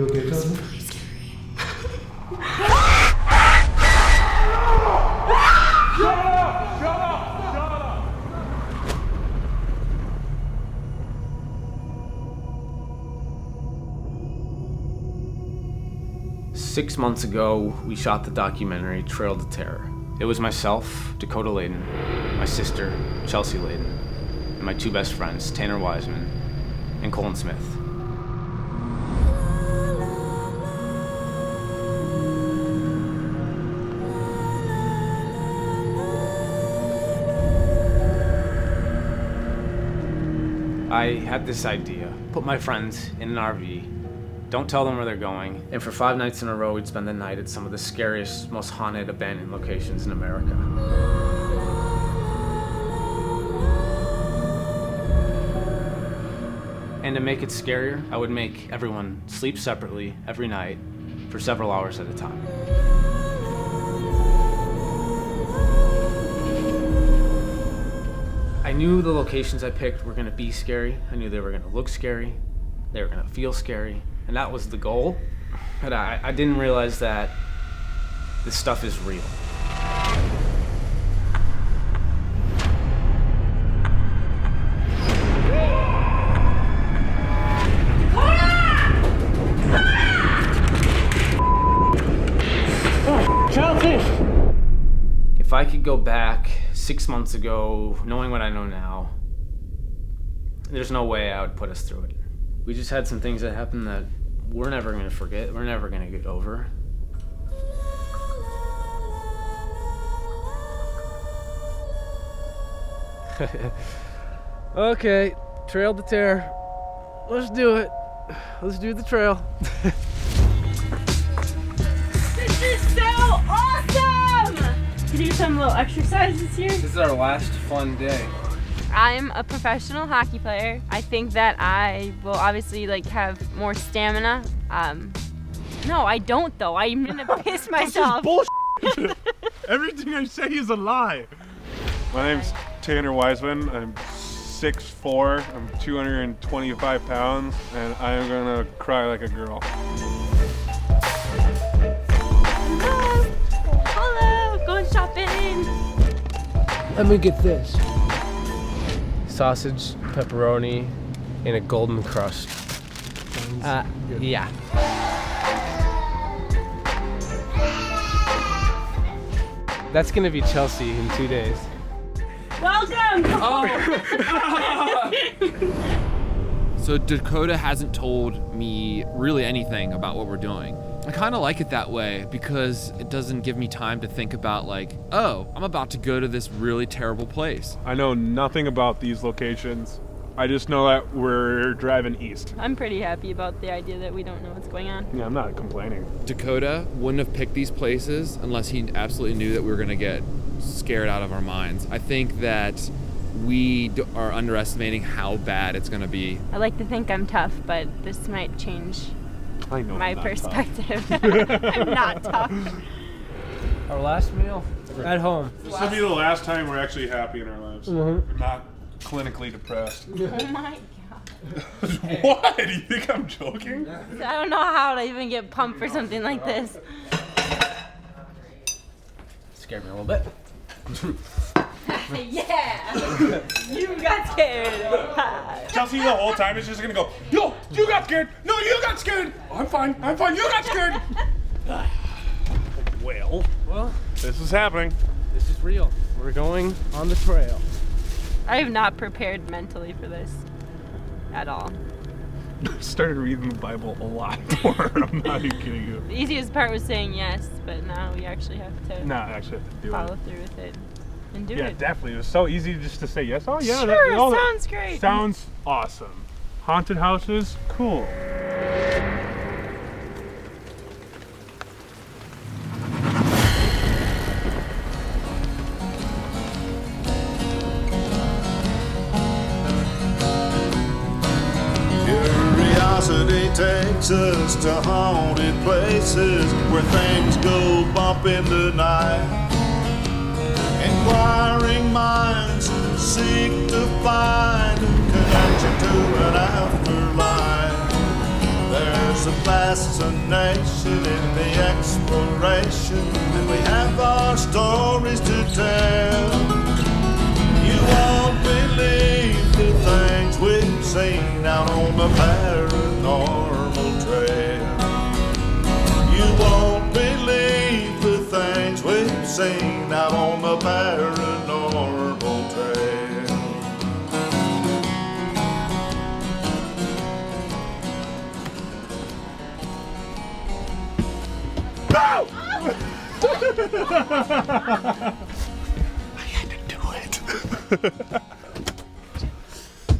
You okay, cousin? Really scary. 6 months ago, we shot the documentary Trail to Terror. It was myself, Dakota Layden, my sister, Chelsea Layden, and my two best friends, Tanner Wiseman and Colin Smith. I had this idea. Put my friends in an RV, don't tell them where they're going, and for 5 nights in a row, we'd spend the night at some of the scariest, most haunted, abandoned locations in America. And to make it scarier, I would make everyone sleep separately every night for several hours at a time. I knew the locations I picked were gonna be scary. I knew they were gonna look scary. They were gonna feel scary. And that was the goal. But I didn't realize that this stuff is real. If I could go back 6 months ago, knowing what I know now, there's no way I would put us through it. We just had some things that happened that we're never gonna forget, we're never gonna get over. Okay, Trail to Terror. Let's do it. Let's do the trail. This is so awesome! Can you do some little exercises here? This is our last fun day. I'm a professional hockey player. I think that I will obviously have more stamina. No, I don't though. I'm gonna piss myself. This is bullshit. Everything I say is a lie. My name's Tanner Wiseman. I'm 6'4", I'm 225 pounds, and I am gonna cry like a girl. Hello, going shopping. Let me get this. Sausage, pepperoni, and a golden crust. Yeah. That's gonna be Chelsea in 2 days. Welcome! So Dakota hasn't told me really anything about what we're doing. I kind of like it that way because it doesn't give me time to think about oh, I'm about to go to this really terrible place. I know nothing about these locations. I just know that we're driving east. I'm pretty happy about the idea that we don't know what's going on. Yeah, I'm not complaining. Dakota wouldn't have picked these places unless he absolutely knew that we were gonna get scared out of our minds. I think that we are underestimating how bad it's gonna be. I like to think I'm tough, but this might change I know my I'm not perspective. I'm not tough. Our last meal at home. This will be the last time we're actually happy in our lives. We're not clinically depressed. Oh my god. What? Do you think I'm joking? I don't know how to even get pumped for something like this. Scared me a little bit. Yeah! You got scared. Chelsea the whole time is just gonna go, yo, you got scared. No, you got scared. I'm fine, you got scared. Well, this is happening. This is real. We're going on the trail. I have not prepared mentally for this at all. I started reading the Bible a lot more. I'm not even kidding you. The easiest part was saying yes, but now we actually have to No, I actually have to do follow it. through with it and do Yeah, it. definitely. It was so easy just to say yes. Oh, yeah. Sure, all sounds great. Sounds awesome. Haunted houses, cool. Curiosity takes us to haunted places where things go bump in the night. Inquiring minds seek to find connection to an afterlife. There's a fascination in the exploration, and we have our stories to tell. You won't believe the things we've seen out on the paranormal trail. You won't believe the things we've seen out on the paranormal trail.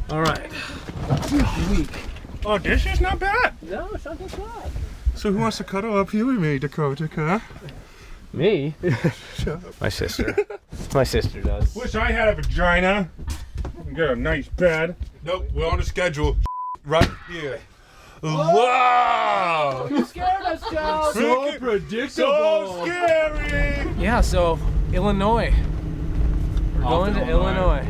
All right. Oh, this is not bad. No, it's not this bad. So who wants to cuddle up here with me, Dakota? Huh? Me? My sister. My sister does. Wish I had a vagina. Get a nice bed. Nope, we're on the schedule. Right here. Wow! You scared us, Joe. So predictable. So scary. Yeah, so Illinois. We're going to Illinois.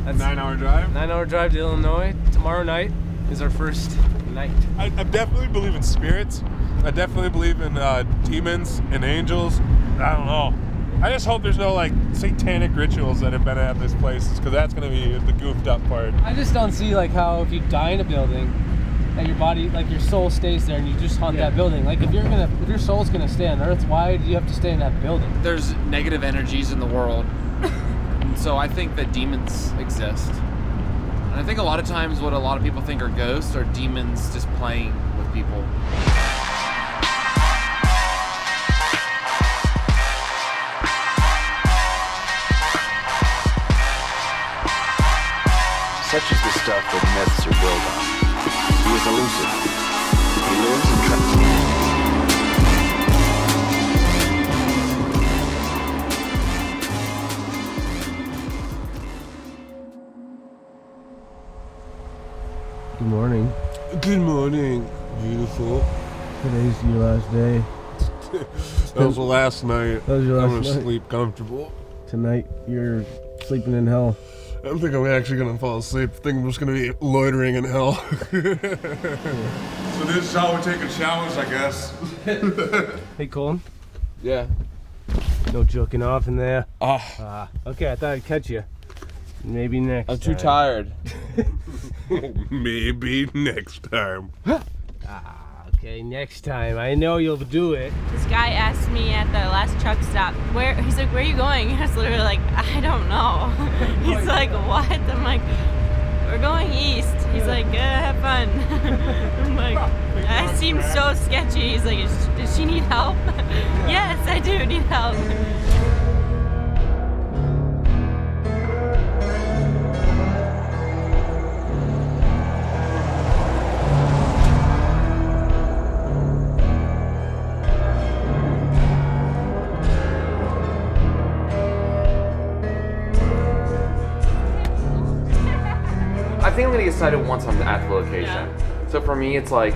That's 9-hour drive. 9-hour drive to Illinois. Tomorrow night is our first night. I definitely believe in spirits. I definitely believe in demons and angels. I don't know. I just hope there's no like satanic rituals that have been at this place, because that's gonna be the goofed up part. I just don't see like how if you die in a building and your body, like your soul stays there and you just haunt that building. Like if your soul's gonna stay on Earth, why do you have to stay in that building? There's negative energies in the world. And so I think that demons exist. And I think a lot of times what a lot of people think are ghosts are demons just playing with people. Such is the stuff that myths are built on. He is elusive. He lives in Good morning. Good morning, beautiful. Today's your last day. That was the last night. That was your I'm last gonna night. sleep comfortable. Tonight you're sleeping in hell. I don't think I'm actually gonna fall asleep. I think I'm just gonna be loitering in hell. So this is how we're taking showers, I guess. Hey, Colin. Yeah. No joking off in there. Oh, Okay, I thought I'd catch you. Maybe next I'm too time. tired. Maybe next time. Okay, next time. I know you'll do it. This guy asked me at the last truck stop, he's like, where are you going? I was literally like, I don't know. He's like, what? I'm like, we're going east. He's like, have fun. I'm like, that seems so sketchy. He's like, does she need help? Yes, I do need help. I think I'm gonna get excited once I'm at the location. Yeah. So for me, it's like,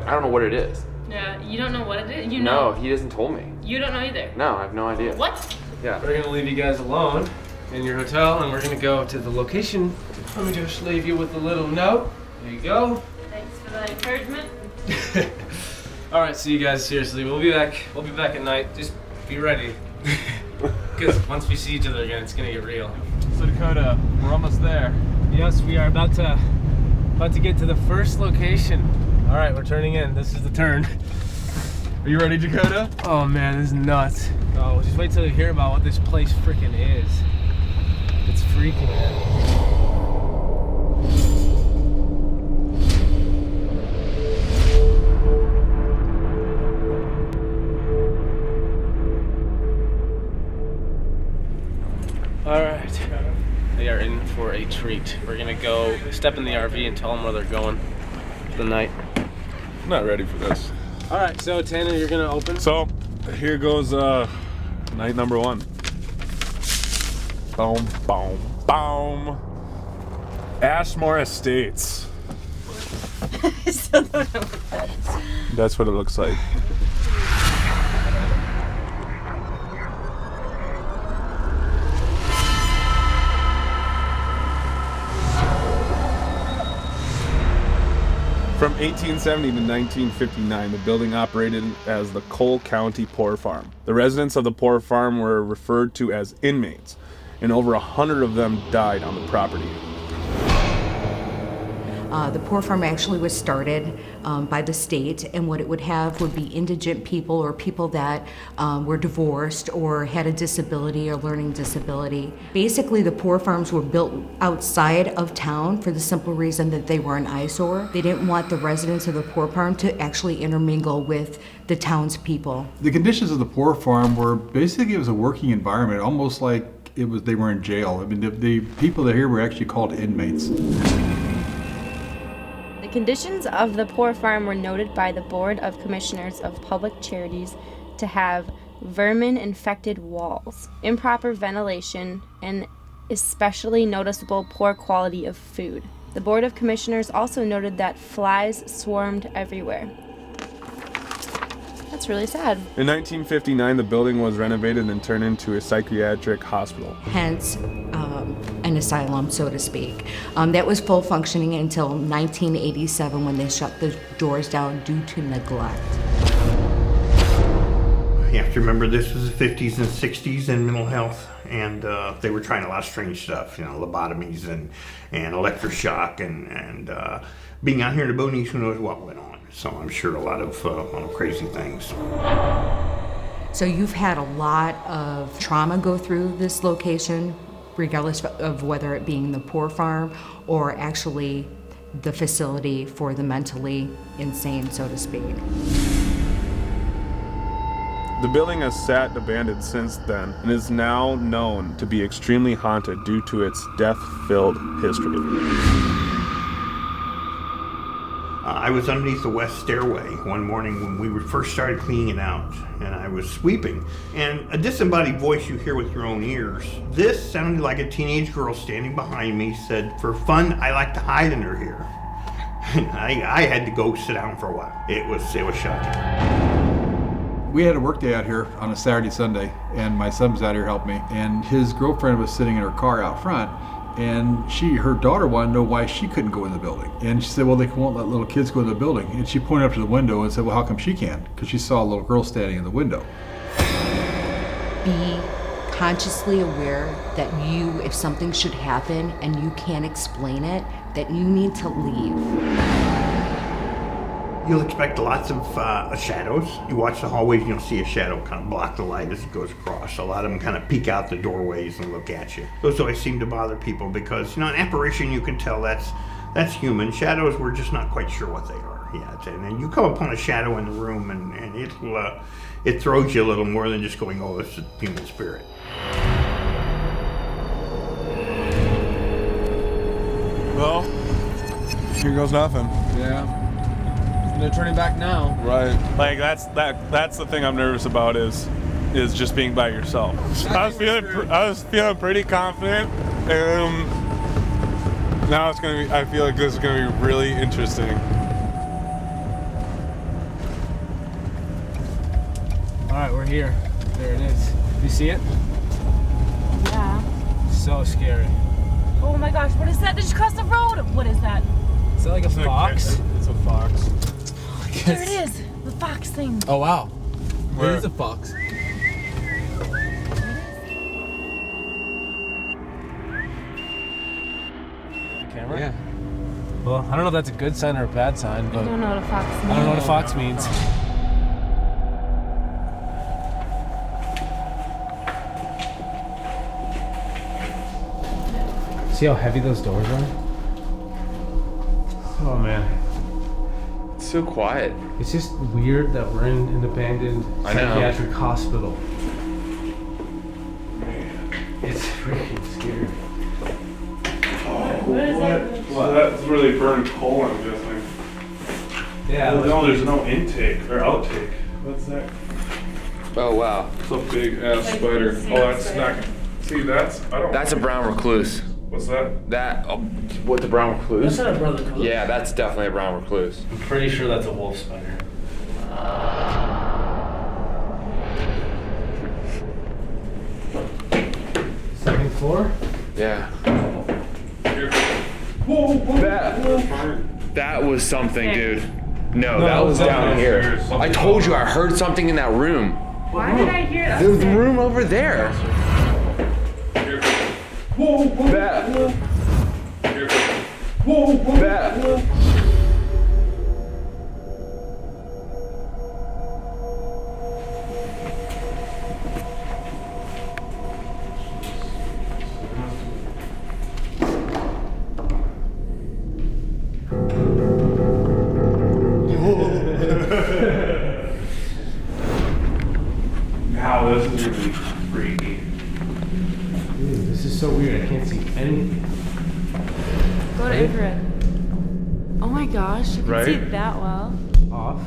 I don't know what it is. Yeah, you don't know what it is? No, he hasn't told me. You don't know either. No, I have no idea. What? Yeah. We're gonna leave you guys alone in your hotel, and we're gonna go to the location. Let me just leave you with a little note. There you go. Thanks for the encouragement. All right, see you guys. Seriously, we'll be back. We'll be back at night. Just be ready, because once we see each other again, it's gonna get real. So Dakota, we're almost there. Yes, we are about to get to the first location. All right, we're turning in. This is the turn. Are you ready, Dakota? Oh man, this is nuts. Oh, just wait till you hear about what this place freaking is. It's freaking. All right, they are in for a treat. We're gonna go step in the RV and tell them where they're going for the night. I'm not ready for this. All right, so Tanner, you're gonna open. So, here goes night number 1. Boom, boom, boom. Ashmore Estates. I still don't know what that is. That's what it looks like. From 1870 to 1959, the building operated as the Cole County Poor Farm. The residents of the Poor Farm were referred to as inmates, and over 100 of them died on the property. The Poor Farm actually was started by the state, and what it would have would be indigent people or people that were divorced or had a disability or learning disability. Basically, the Poor Farms were built outside of town for the simple reason that they were an eyesore. They didn't want the residents of the Poor Farm to actually intermingle with the townspeople. The conditions of the Poor Farm were basically, it was a working environment, almost like they were in jail. I mean, the people that here were actually called inmates. The conditions of the Poor Farm were noted by the Board of Commissioners of Public Charities to have vermin-infected walls, improper ventilation, and especially noticeable poor quality of food. The Board of Commissioners also noted that flies swarmed everywhere. That's really sad. In 1959, the building was renovated and turned into a psychiatric hospital. Hence, an asylum, so to speak. That was full functioning until 1987 when they shut the doors down due to neglect. You have to remember this was the 50s and 60s in mental health, and they were trying a lot of strange stuff, you know, lobotomies and electroshock and being out here in the boonies, who knows what went on. So I'm sure a lot of crazy things. So you've had a lot of trauma go through this location, regardless of whether it being the Poor Farm or actually the facility for the mentally insane, so to speak. The building has sat abandoned since then and is now known to be extremely haunted due to its death-filled history. I was underneath the west stairway one morning when we first started cleaning it out, and I was sweeping. And a disembodied voice you hear with your own ears, this sounded like a teenage girl standing behind me said, "For fun, I like to hide under here." And I had to go sit down for a while. It was shocking. We had a work day out here on a Saturday, Sunday, and my son was out here helping me, and his girlfriend was sitting in her car out front, and her daughter wanted to know why she couldn't go in the building. And she said, well, they won't let little kids go in the building. And she pointed up to the window and said, well, how come she can? Because she saw a little girl standing in the window. Be consciously aware that if something should happen and you can't explain it, that you need to leave. You'll expect lots of shadows. You watch the hallways, you'll see a shadow kind of block the light as it goes across. A lot of them kind of peek out the doorways and look at you. Those always seem to bother people because, an apparition, you can tell that's human. Shadows, we're just not quite sure what they are yet. And then you come upon a shadow in the room and it throws you a little more than just going, oh, it's a human spirit. Well, here goes nothing. Yeah. They're turning back now. Right. Like that's the thing I'm nervous about is just being by yourself. I was feeling pretty confident, and now it's gonna be. I feel like this is gonna be really interesting. All right, we're here. There it is. You see it? Yeah. So scary. Oh my gosh, what is that? They just crossed the road. What is that? Is that like a fox? It's a fox. There it is. The fox thing. Oh wow. Where? It is a fox. Camera? Yeah. Well, I don't know if that's a good sign or a bad sign, I but don't know what a fox means. I don't know what a fox means. See how heavy those doors are? Oh man. It's so quiet. It's just weird that we're in an abandoned I know. psychiatric hospital. It's freaking scary. Well, that's really burned coal, I'm guessing. Yeah. No, there's no intake or outtake. What's that? Oh wow. It's a big ass spider. Oh, that's not. See, that's. I don't. That's a brown recluse. What's that? What, the brown recluse? That's not a brother recluse. Yeah, that's definitely a brown recluse. I'm pretty sure that's a wolf spider. Second floor? Yeah. Here. Whoa, whoa, That- whoa. That was something, dude. No, No, that was down here. There's I something told you else. I heard something in that room. Why did I hear that? The room over there. That. That. Wow, this is really freaky. Dude, this is so weird. I can't see anything. Go to infrared. Oh my gosh, you can Right? see it that well. Off.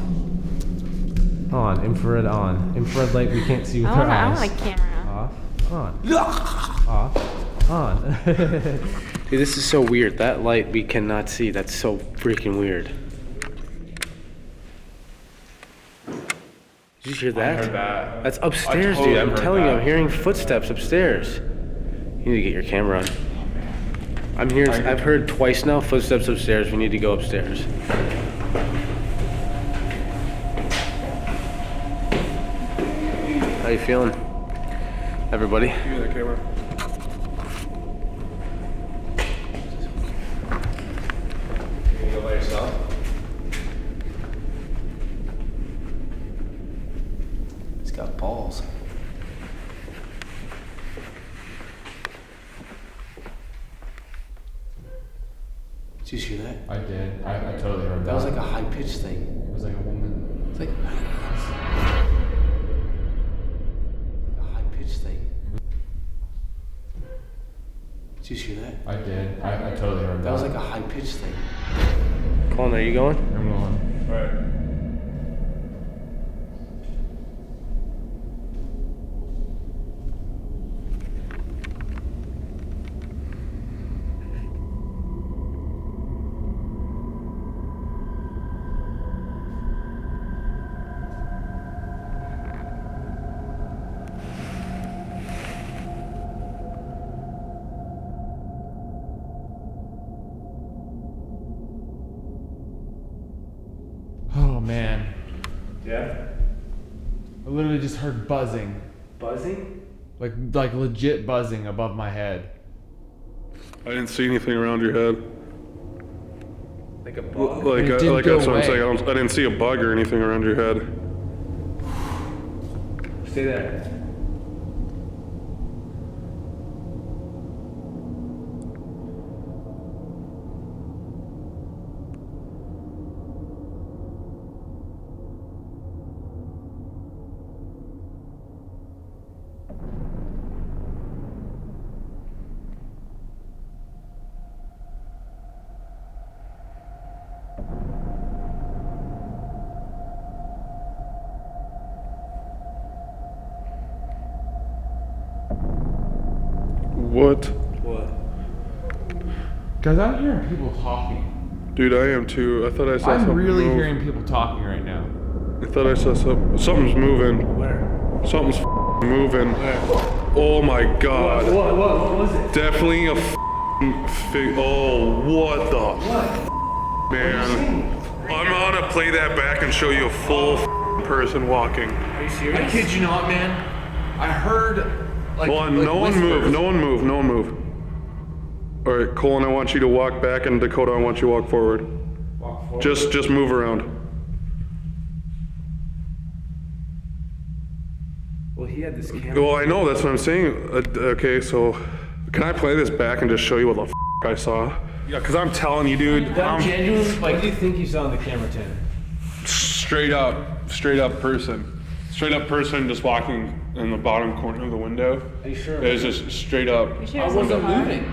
On. Infrared on. Infrared light we can't see with I our want eyes. a camera. Off. On. Off. On. Dude, this is so weird. That light we cannot see. That's so freaking weird. Did you hear that? heard that. That's upstairs, totally dude. I'm heard telling you, that. I'm hearing footsteps upstairs. You need to get your camera on. I'm here. I've heard twice now footsteps upstairs. We need to go upstairs. How you feeling, everybody? Give me the camera. You go by yourself? He's got balls. Did you hear that? I did. I totally heard that. That was like a high-pitched thing. It was like a woman. It's like a high-pitched thing. Did you hear that? I did. I totally heard that. That was like a high-pitched thing. Colin, are you going? I'm going. All right. Oh man. Yeah? I literally just heard buzzing. Buzzing? Like legit buzzing above my head. I didn't see anything around your head. Like a bug? Like, It didn't like go that's what I'm away. saying. I didn't see a bug or anything around your head. Stay there. What? What? Guys, I'm hearing people talking. Dude, I am too. I thought I saw I'm something really move. hearing people talking right now. I thought I saw something's moving. Where? Something's moving. Oh my god. What was it? Definitely a oh, what the man. I'm gonna play that back and show you a full person walking. Are you serious? I kid you not, man. I heard like. Hold on, like no one move, whispers. no one move, no one move. Alright, Colin, I want you to walk back, and Dakota, I want you to walk forward. Walk forward. Just move around. Well, he had this camera. Well, I know, that's what I'm saying. Okay, so can I play this back and just show you what the I saw? Yeah, because I'm telling you, dude, I'm Genuinely, what do you think you saw on the camera, Tanner? straight up person. Straight up person just walking in the bottom corner of the window. Are you sure? It was just straight up. I wasn't moving.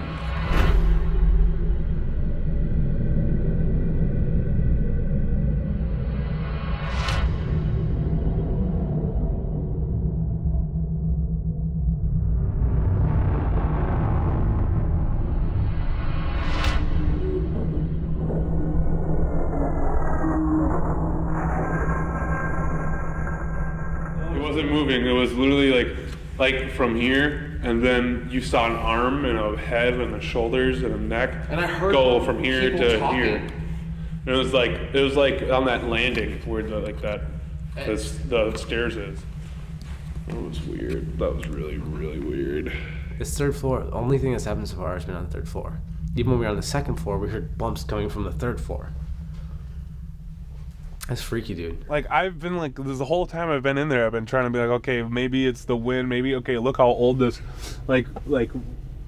It wasn't moving. It was literally like from here, and then you saw an arm and a head and the shoulders and a neck And I heard go from here people to talking. here. It was like on that landing where the stairs is. It was weird. That was really, really weird. This third floor, the only thing that's happened so far has been on the third floor. Even when we were on the second floor, we heard bumps coming from the third floor. That's freaky, dude. Like, I've been like, this the whole time I've been in there, I've been trying to be like, okay, maybe it's the wind, maybe, okay, look how old this, like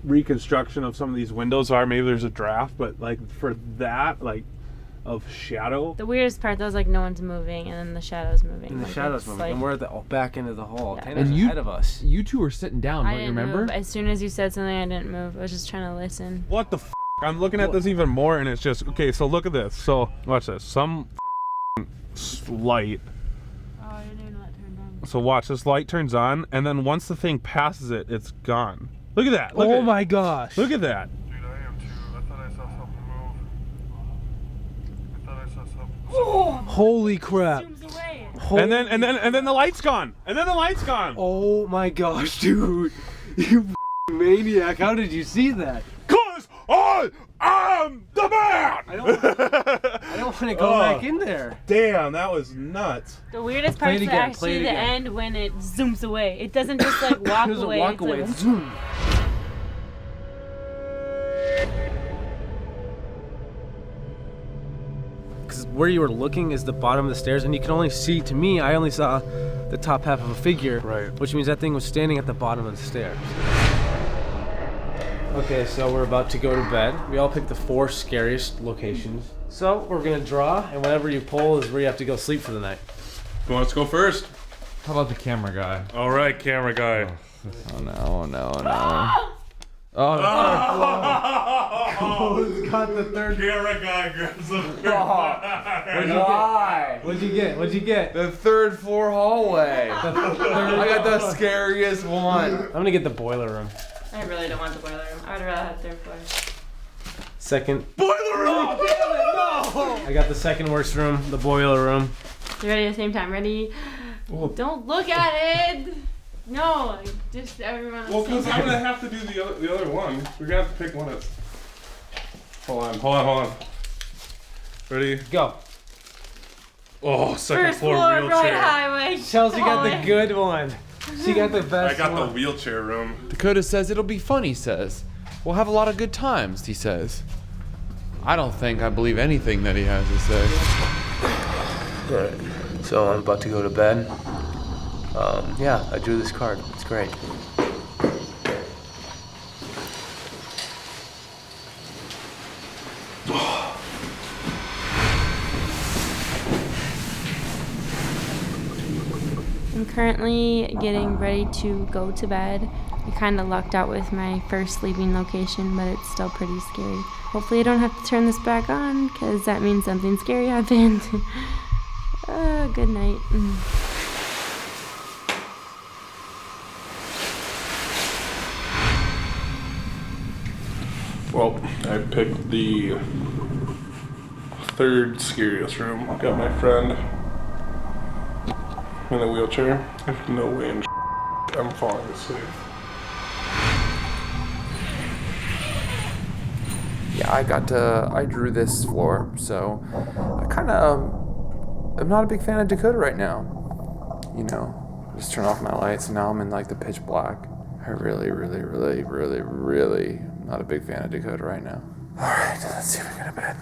reconstruction of some of these windows are, maybe there's a draft, but like for that, like, of shadow. The weirdest part though is like no one's moving and then the shadow's moving. And the like, shadow's it's moving, like- and we're at the back end of the hall. Yeah. Tanner's And you- ahead of us. You two were sitting down, I don't you didn't remember? move. As soon as you said something, I didn't move. I was just trying to listen. What the f? I'm looking at this even more, and it's just, okay, so look at this. So, watch this. Some light. Oh, I didn't even know it turned on. So watch, this light turns on, and then once the thing passes it, it's gone. Look at that. Look Oh at, my gosh. Look at that. Dude, I am too. I thought I saw something move. I thought I saw something. Holy crap. Zooms away. And then the light's gone. And then the light's gone. Oh my gosh, dude. You maniac. How did you see that? 'Cause I am the man. I don't want to go back in there. Damn, that was nuts. The weirdest Play part it is again, play it actually the again. end when it zooms away. It doesn't just like walk It doesn't away. walk it's away. like- It's zoom. Because where you were looking is the bottom of the stairs, and you can only see, to me, I only saw the top half of a figure. Right. Which means that thing was standing at the bottom of the stairs. Okay, so we're about to go to bed. We all picked the 4 scariest locations. So we're gonna draw, and whatever you pull is where you have to go sleep for the night. Who wants to go first? How about the camera guy? All right, camera guy. Oh no, oh no, oh no. Oh, It's got the third. Camera guy grabs the why? What'd you get? What'd you get? The 3rd floor hallway. I got the scariest one. I'm gonna get the boiler room. I really don't want the boiler room. I would rather have third floor. Second. boiler room. I got the second worst room, the boiler room. You ready at the same time? Ready? Don't look at it. No, just everyone. Well, because I'm gonna have to do the other one. We're gonna have to pick one that's. Hold on. Ready? Go. Oh, second First floor floor, wheelchair. Bright Highway. Chelsea got the Hallway. good one. She got the best I got one. the wheelchair room. Dakota says it'll be fun, he says. We'll have a lot of good times, he says. I don't think I believe anything that he has to say. Alright, so I'm about to go to bed. Yeah, I drew this card. It's great. I'm currently getting ready to go to bed. I kind of lucked out with my first sleeping location, but it's still pretty scary. Hopefully I don't have to turn this back on, because that means something scary happened. Good night. Well, I picked the 3rd scariest room. Got my friend in a wheelchair. There's no way in I'm falling asleep. Yeah, I drew this floor, so I kind of, I'm not a big fan of Dakota right now. You know, just turn off my lights and now I'm in like the pitch black. I really not a big fan of Dakota right now. All right, let's see if we get to bed.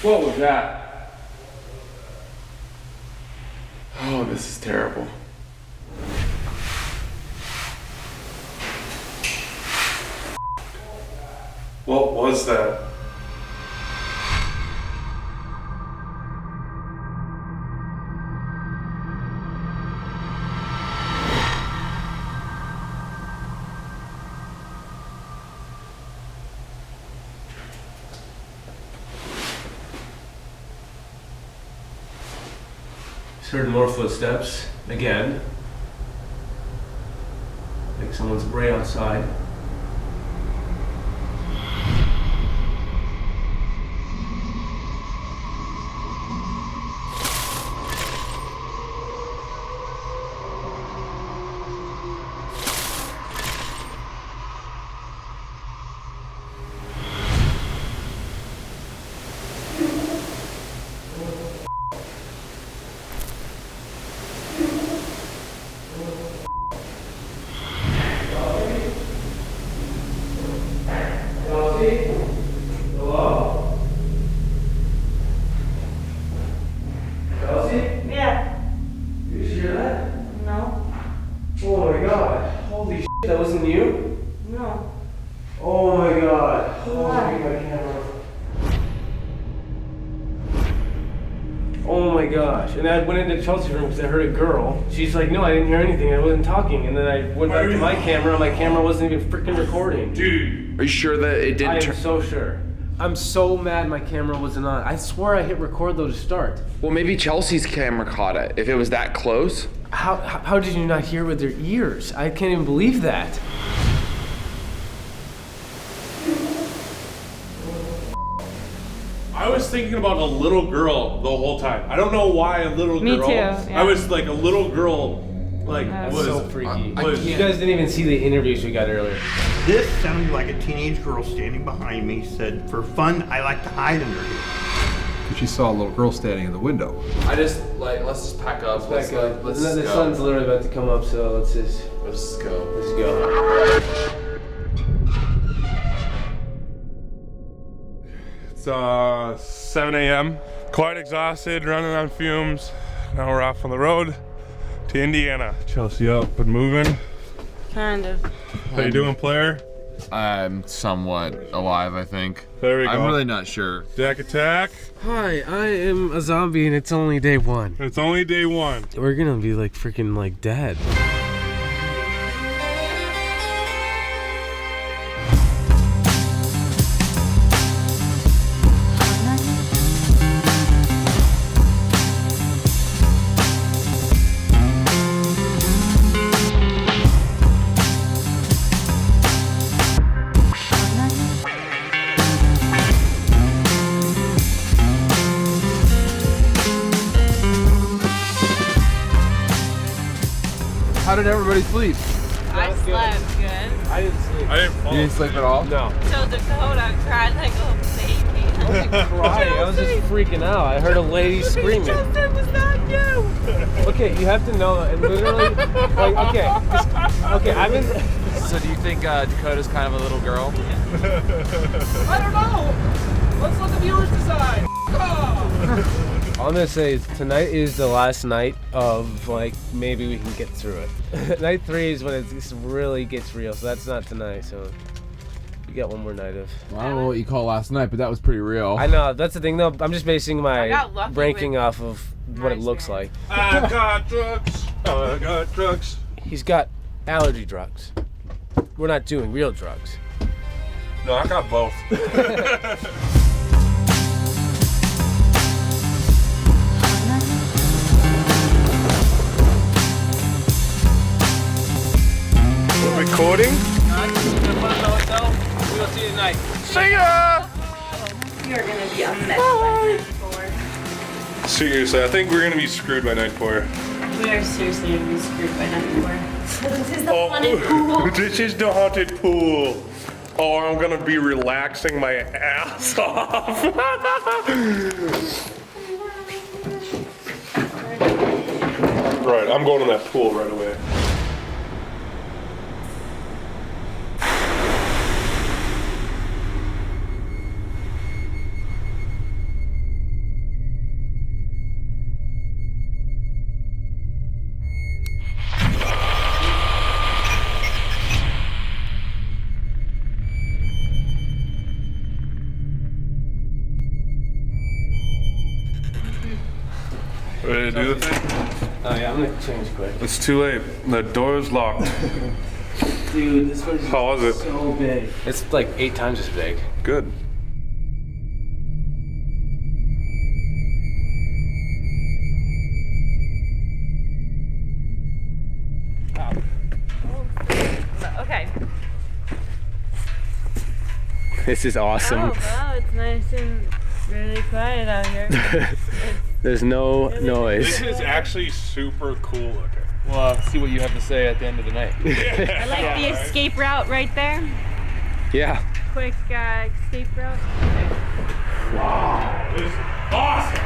What was that? Oh, this is terrible. What was that? Just heard more footsteps again. I think someone's right outside. That wasn't you? No. Oh my god. Hold me my camera. Oh my gosh. And I went into Chelsea's room because I heard a girl. She's like, no, I didn't hear anything. I wasn't talking. And then I went back to my camera and my camera wasn't even freaking recording. Dude. Are you sure that it didn't I am so sure. I'm so mad my camera wasn't on. I swear I hit record though to start. Well, maybe Chelsea's camera caught it if it was that close. How did you not hear with your ears? I can't even believe that. I was thinking about a little girl the whole time. I don't know why a little girl. Me too, yeah. I was like a little girl, like was so freaky. was- You guys didn't even see the interviews we got earlier. This sounded like a teenage girl standing behind me said, "For fun, I like to hide under here." She saw a little girl standing in the window. Let's just pack up. Let's go. Let's The go. sun's literally about to come up, so let's go. Let's go. It's 7 a.m. Quite exhausted, running on fumes. Now we're off on the road to Indiana. Chelsea up and moving. Kind of. How you doing, player? I'm somewhat alive, I think. There we go. I'm really not sure. Deck attack. Hi, I am a zombie and it's only day one. It's only day one. We're gonna be like freaking like dead. How did everybody sleep? I slept good. I didn't sleep. I didn't fall. You didn't sleep at all? No. So Dakota cried like a baby. I wasn't crying. I was just freaking out. I heard a lady screaming. Justin, was that you? Okay, you have to know that. And literally, like, okay, I've been. So do you think Dakota's kind of a little girl? I don't know. Let's let the viewers decide. All I'm gonna say is tonight is the last night of like maybe we can get through it. Night 3 is when it really gets real, so that's not tonight. So you got one more night of. Well, I don't know what you call last night, but that was pretty real. I know that's the thing though. I'm just basing I my got lucky ranking with off of what it looks like. I got drugs. I got drugs. He's got allergy drugs. We're not doing real drugs. No, I got both. Recording? We'll see you tonight. See ya! You're gonna be a mess by night 4. Seriously, I think we're gonna be screwed by night 4. We are seriously gonna be screwed by night 4. So this is the Oh, haunted pool. this is the haunted pool. Oh, I'm gonna be relaxing my ass off. Right, I'm going in that pool right away. Ready to do the thing? Oh yeah, I'm gonna change quick. It's too late. The door is locked. Dude, this place is How was it? so big. It's like 8 times as big. Good. Okay. This is awesome. Oh wow, it's nice and really quiet out here. There's no noise. This is actually super cool looking. Well, see what you have to say at the end of the night. I like the escape route right there. Yeah. Quick escape route. Wow, this is awesome.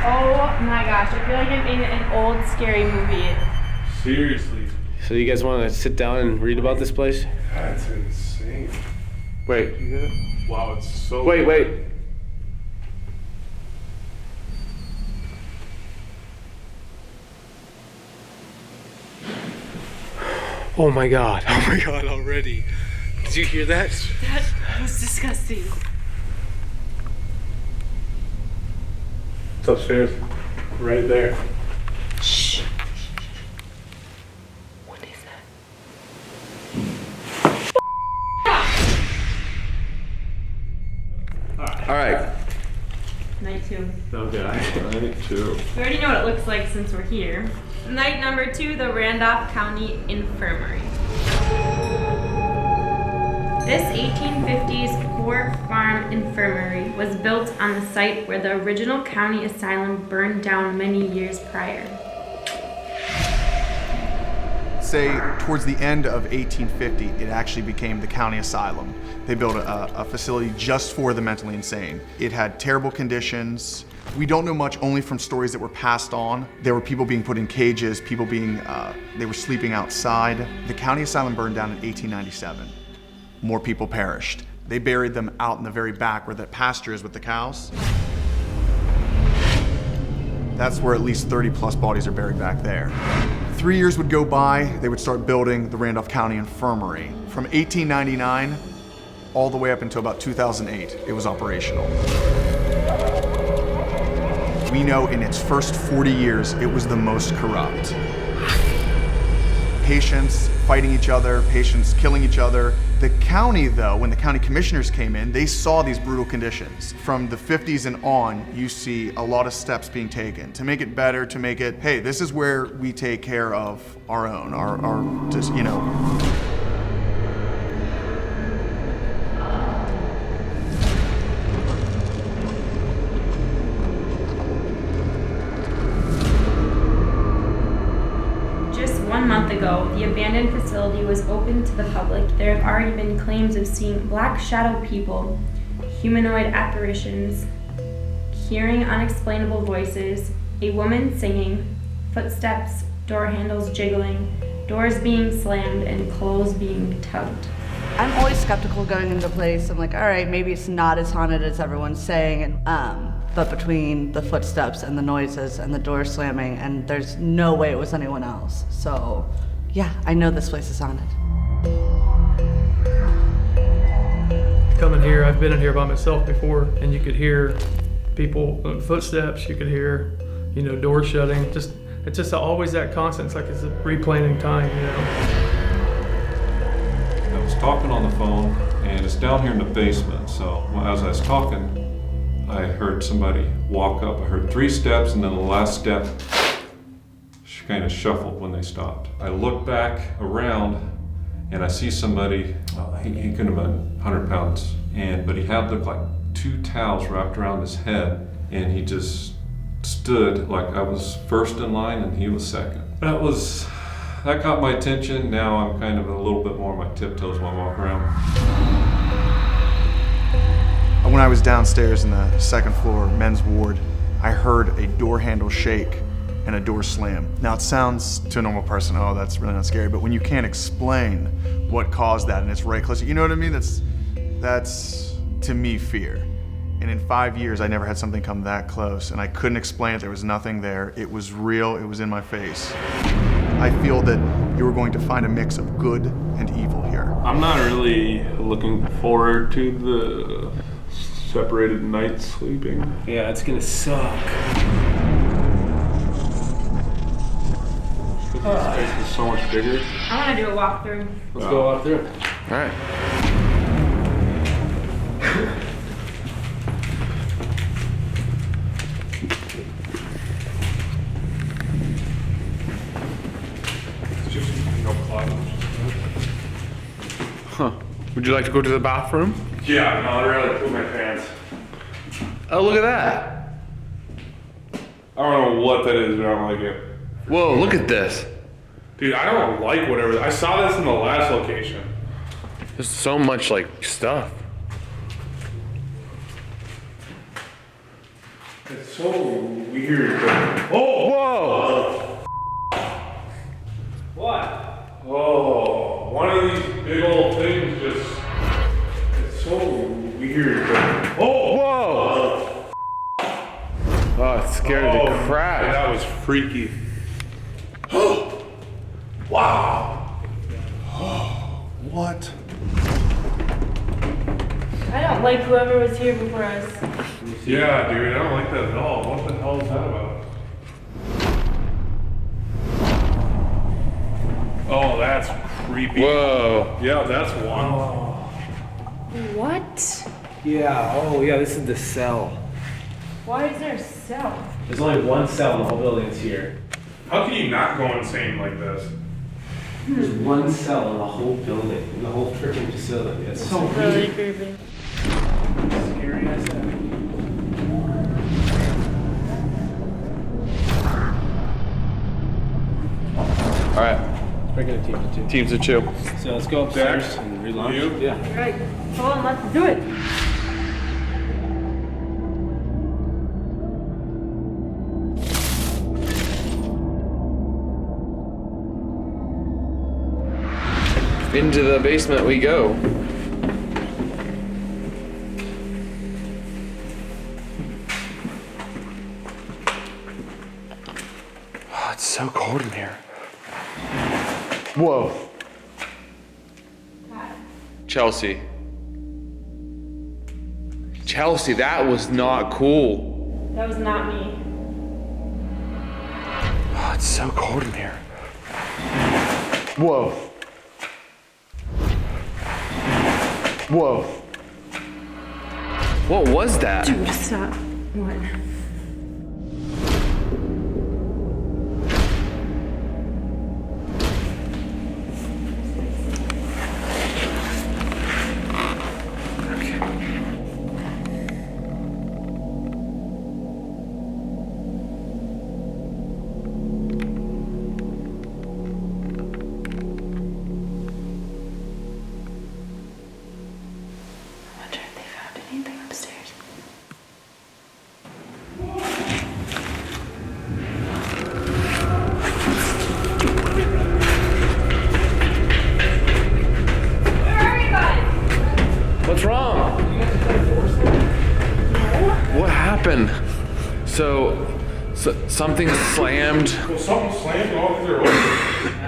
Oh my gosh, I feel like I'm in an old scary movie. Seriously. So you guys want to sit down and read about this place? That's insane. Wait. Wow, it's so. Wait. Oh my god already. Did you hear that? That was disgusting. It's upstairs. Right there. Shh. What is that? All right. Night 2. Okay, night 2. We already know what it looks like since we're here. Night number 2, the Randolph County Infirmary. This 1850s Poor Farm Infirmary was built on the site where the original county asylum burned down many years prior. Say towards the end of 1850, it actually became the county asylum. They built a facility just for the mentally insane. It had terrible conditions. We don't know much, only from stories that were passed on. There were people being put in cages, people being, they were sleeping outside. The county asylum burned down in 1897. More people perished. They buried them out in the very back where that pasture is with the cows. That's where at least 30 plus bodies are buried back there. 3 years would go by, they would start building the Randolph County Infirmary. From 1899 all the way up until about 2008, it was operational. We know in its first 40 years, it was the most corrupt. Patients fighting each other, patients killing each other. The county, though, when the county commissioners came in, they saw these brutal conditions. From the 50s and on, you see a lot of steps being taken to make it better, to make it, hey, this is where we take care of our own, our just, you know. Just 1 month ago, the abandoned facility was open to the public. There have already been claims of seeing black shadow people, humanoid apparitions, hearing unexplainable voices, a woman singing, footsteps, door handles jiggling, doors being slammed, and clothes being tugged. I'm always skeptical going into a place. I'm like, all right, maybe it's not as haunted as everyone's saying. But between the footsteps and the noises and the door slamming, and there's no way it was anyone else. So, yeah, I know this place is haunted. Coming here, I've been in here by myself before, and you could hear people, footsteps, you could hear, you know, doors shutting. It's just always that constant. It's like it's replaying time, you know. I was talking on the phone, and it's down here in the basement. So as I was talking, I heard somebody walk up. I heard 3 steps, and then the last step kind of shuffled when they stopped. I look back around, and I see somebody. He could have been 100 pounds, but he had looked like 2 towels wrapped around his head, and he just stood like I was first in line and he was second. That caught my attention. Now I'm kind of a little bit more on my tiptoes when I walk around. When I was downstairs in the 2nd floor men's ward, I heard a door handle shake and a door slam. Now it sounds to a normal person, oh, that's really not scary, but when you can't explain what caused that and it's right close, you know what I mean? That's to me fear. And in 5 years, I never had something come that close, and I couldn't explain it. There was nothing there. It was real. It was in my face. I feel that you were going to find a mix of good and evil here. I'm not really looking forward to the separated nights sleeping. Yeah, it's gonna suck. This place is so much bigger. I want to do a walkthrough. Let's go walk through. All right. It's just no closets. Huh. Would you like to go to the bathroom? Yeah, no, I'd rather poop my pants. Oh, look at that. I don't know what that is, but I don't like it. Whoa, look at this. Dude, I don't like whatever. I saw this in the last location. There's so much like stuff. It's so weird. Oh! Whoa! What? Oh, one of these big old things just. It's so weird. Oh! Whoa! Oh, it scared the crap. That was freaky. Wow. What? I don't like whoever was here before us. Yeah, dude, I don't like that at all. What the hell is that about? Oh, that's creepy. Whoa. Yeah, that's one. What? Yeah, oh yeah, this is the cell. Why is there a cell? There's only one cell in the whole building. It's here. How can you not go insane like this? There's one cell in the whole building, in the whole freaking facility. It's so Really weird. creepy. Scary as heck. All right. Let's break into teams of two. Teams of two. So let's go upstairs and relaunch. You? Yeah. Right. Come on, let's do it. Into the basement we go. Oh, it's so cold in here. Whoa. Chelsea. Chelsea, that was not cool. That was not me. Oh, it's so cold in here. Whoa. Whoa. What was that? Dude, stop. What? Anything upstairs? What's wrong? What happened? So something slammed. Well, something slammed off there.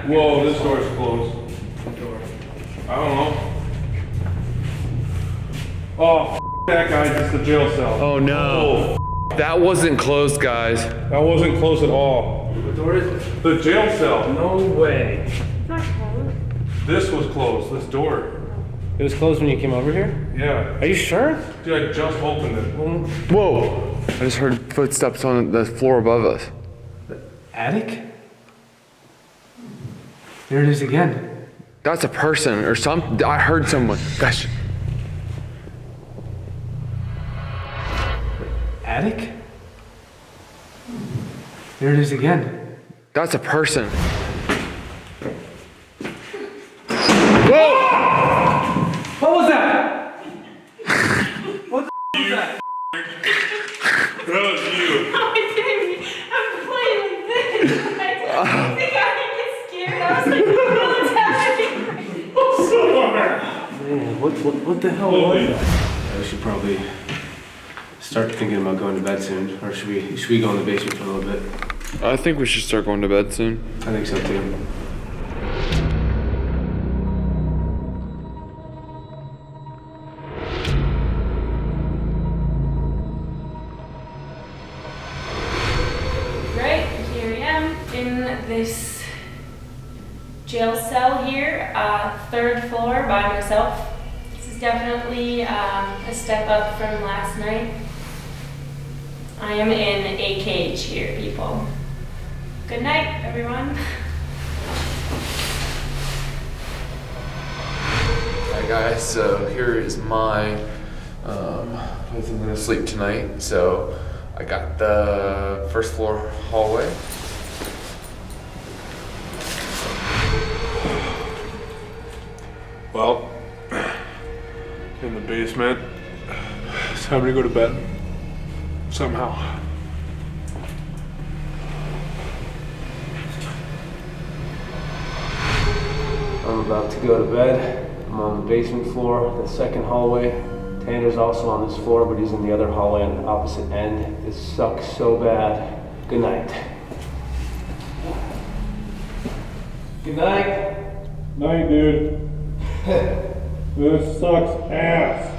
Whoa, this door's closed. I don't know. Oh, that guy, just the jail cell. Oh no. That wasn't closed, guys. That wasn't closed at all. What door is it? The jail cell. No way. It's not closed. This was closed, this door. It was closed when you came over here? Yeah. Are you sure? Dude, I just opened it. Whoa. I just heard footsteps on the floor above us. Attic? There it is again. That's a person or something. I heard someone. Gosh. Attic? There it is again. That's a person. Whoa! What was that? What the was that? That was you. I'm playing like this. I think I get scared. I was like, what's happening? Man, what the hell was that? We should probably start thinking about going to bed soon, or should we go in the basement for a little bit? I think we should start going to bed soon. I think so too. in this jail cell here, third floor by myself. This is definitely a step up from last night. I am in a cage here, people. Good night, everyone. Hi guys, so here is my place I'm gonna sleep tonight. So I got the first floor hallway. Well, in the basement. It's time to go to bed. Somehow. I'm about to go to bed. I'm on the basement floor, the second hallway. Tanner's also on this floor, but he's in the other hallway on the opposite end. This sucks so bad. Good night. Good night. Night, dude. This sucks ass.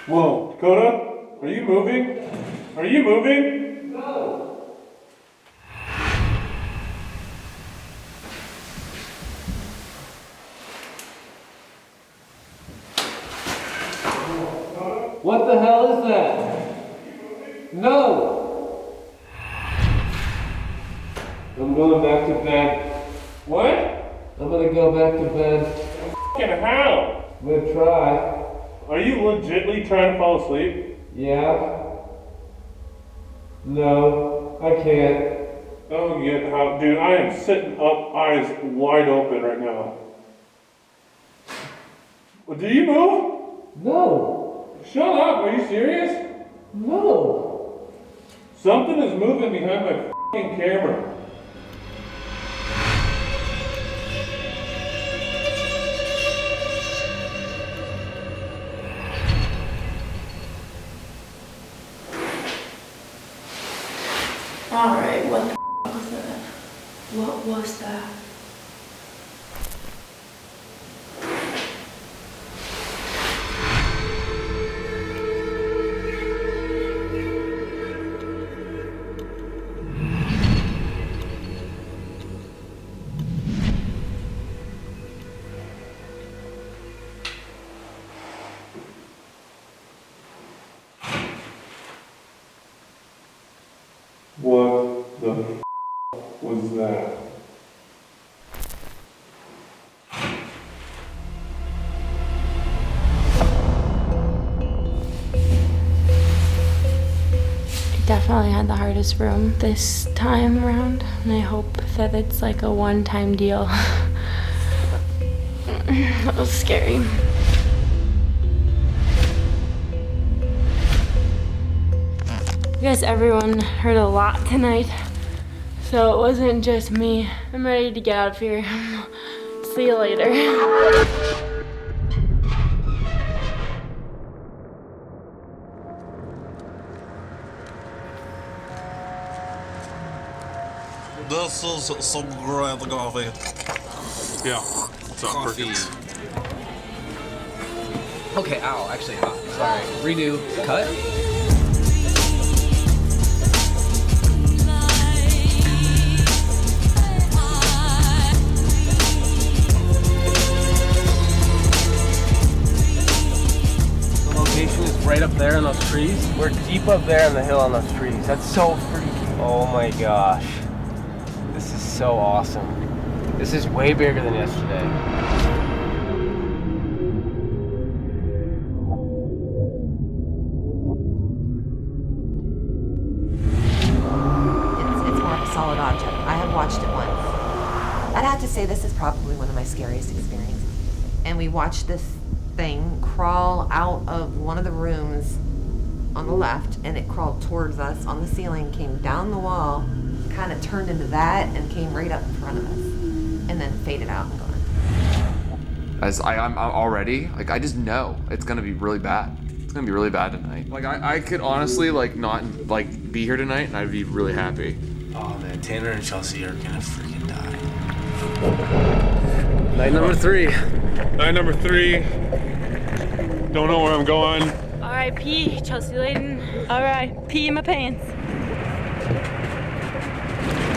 Whoa, Dakota? Are you moving? Are you moving? No. What the hell is that? No. I'm going back to bed. What? I'm gonna go back to bed. Fucking how? I'm gonna try. Are you legitly trying to fall asleep? Yeah. No, I can't. Oh, yeah, how, dude, I am sitting up, eyes wide open right now. Well, do you move? No. Shut up, are you serious? No. Something is moving behind my fucking camera. Alright, what the was that? What was that? What the was that? I definitely had the hardest room this time around, and I hope that it's like a one-time deal. That was scary. You guys, everyone heard a lot tonight, so it wasn't just me. I'm ready to get out of here. See you later. This is some great coffee. Yeah, it's not perfect. Okay, ow, actually, sorry. Redo, cut. Is right up there in those trees. We're deep up there in the hill on those trees. That's so freaky. Oh my gosh. This is so awesome. This is way bigger than yesterday. It's more of a solid object. I have watched it once. I'd have to say this is probably one of my scariest experiences. And we watched this thing crawl out of one of the rooms on the left, and it crawled towards us on the ceiling, came down the wall, kind of turned into that, and came right up in front of us, and then faded out and gone. As I'm already, like, I just know it's gonna be really bad. It's gonna be really bad tonight. Like I could honestly like not like be here tonight and I'd be really happy. Oh man, Tanner and Chelsea are gonna freaking die. Night number 3. Night number 3. Don't know where I'm going. R.I.P. Chelsea Layden. R.I.P. in my pants. I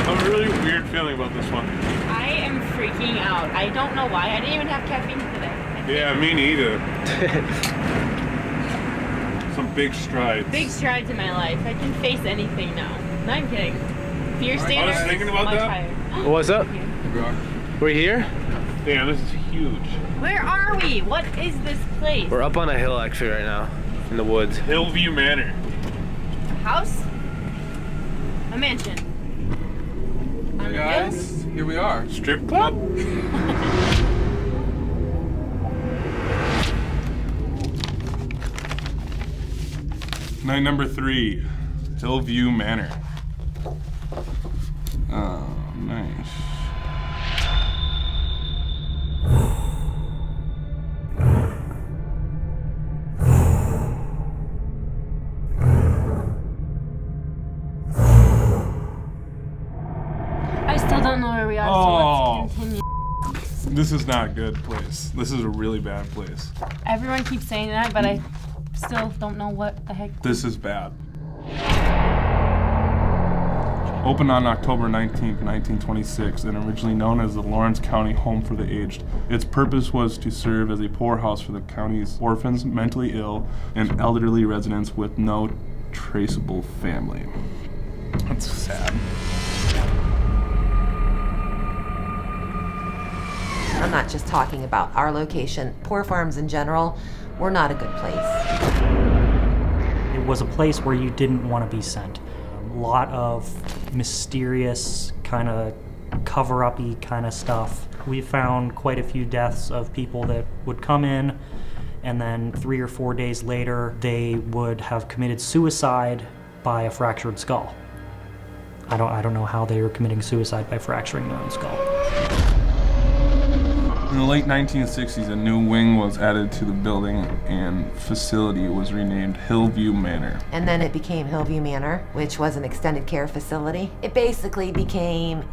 have a really weird feeling about this one. I am freaking out. I don't know why. I didn't even have caffeine today. Yeah, me neither. Some big strides. Big strides in my life. I can face anything now. No, I'm kidding. Fear standards. I was thinking about much that. higher. What's up? We're here? Damn, this is huge. Where are we? What is this place? We're up on a hill actually right now, in the woods. Hillview Manor. A house? A mansion? Hey guys, here we are. Strip club? Night number 3, Hillview Manor. Oh, nice. I still don't know where we are, so let's continue. This is not a good place. This is a really bad place. Everyone keeps saying that, but I still don't know what the heck. This is bad. Opened on October 19th, 1926, and originally known as the Lawrence County Home for the Aged. Its purpose was to serve as a poorhouse for the county's orphans, mentally ill, and elderly residents with no traceable family. That's sad. I'm not just talking about our location. Poor farms in general, we're not a good place. It was a place where you didn't want to be sent. A lot of mysterious kind of cover-up-y kind of stuff. We found quite a few deaths of people that would come in and then 3 or 4 days later they would have committed suicide by a fractured skull. I don't know how they were committing suicide by fracturing their own skull. In the late 1960s, a new wing was added to the building and facility was renamed Hillview Manor. And then it became Hillview Manor, which was an extended care facility. It basically became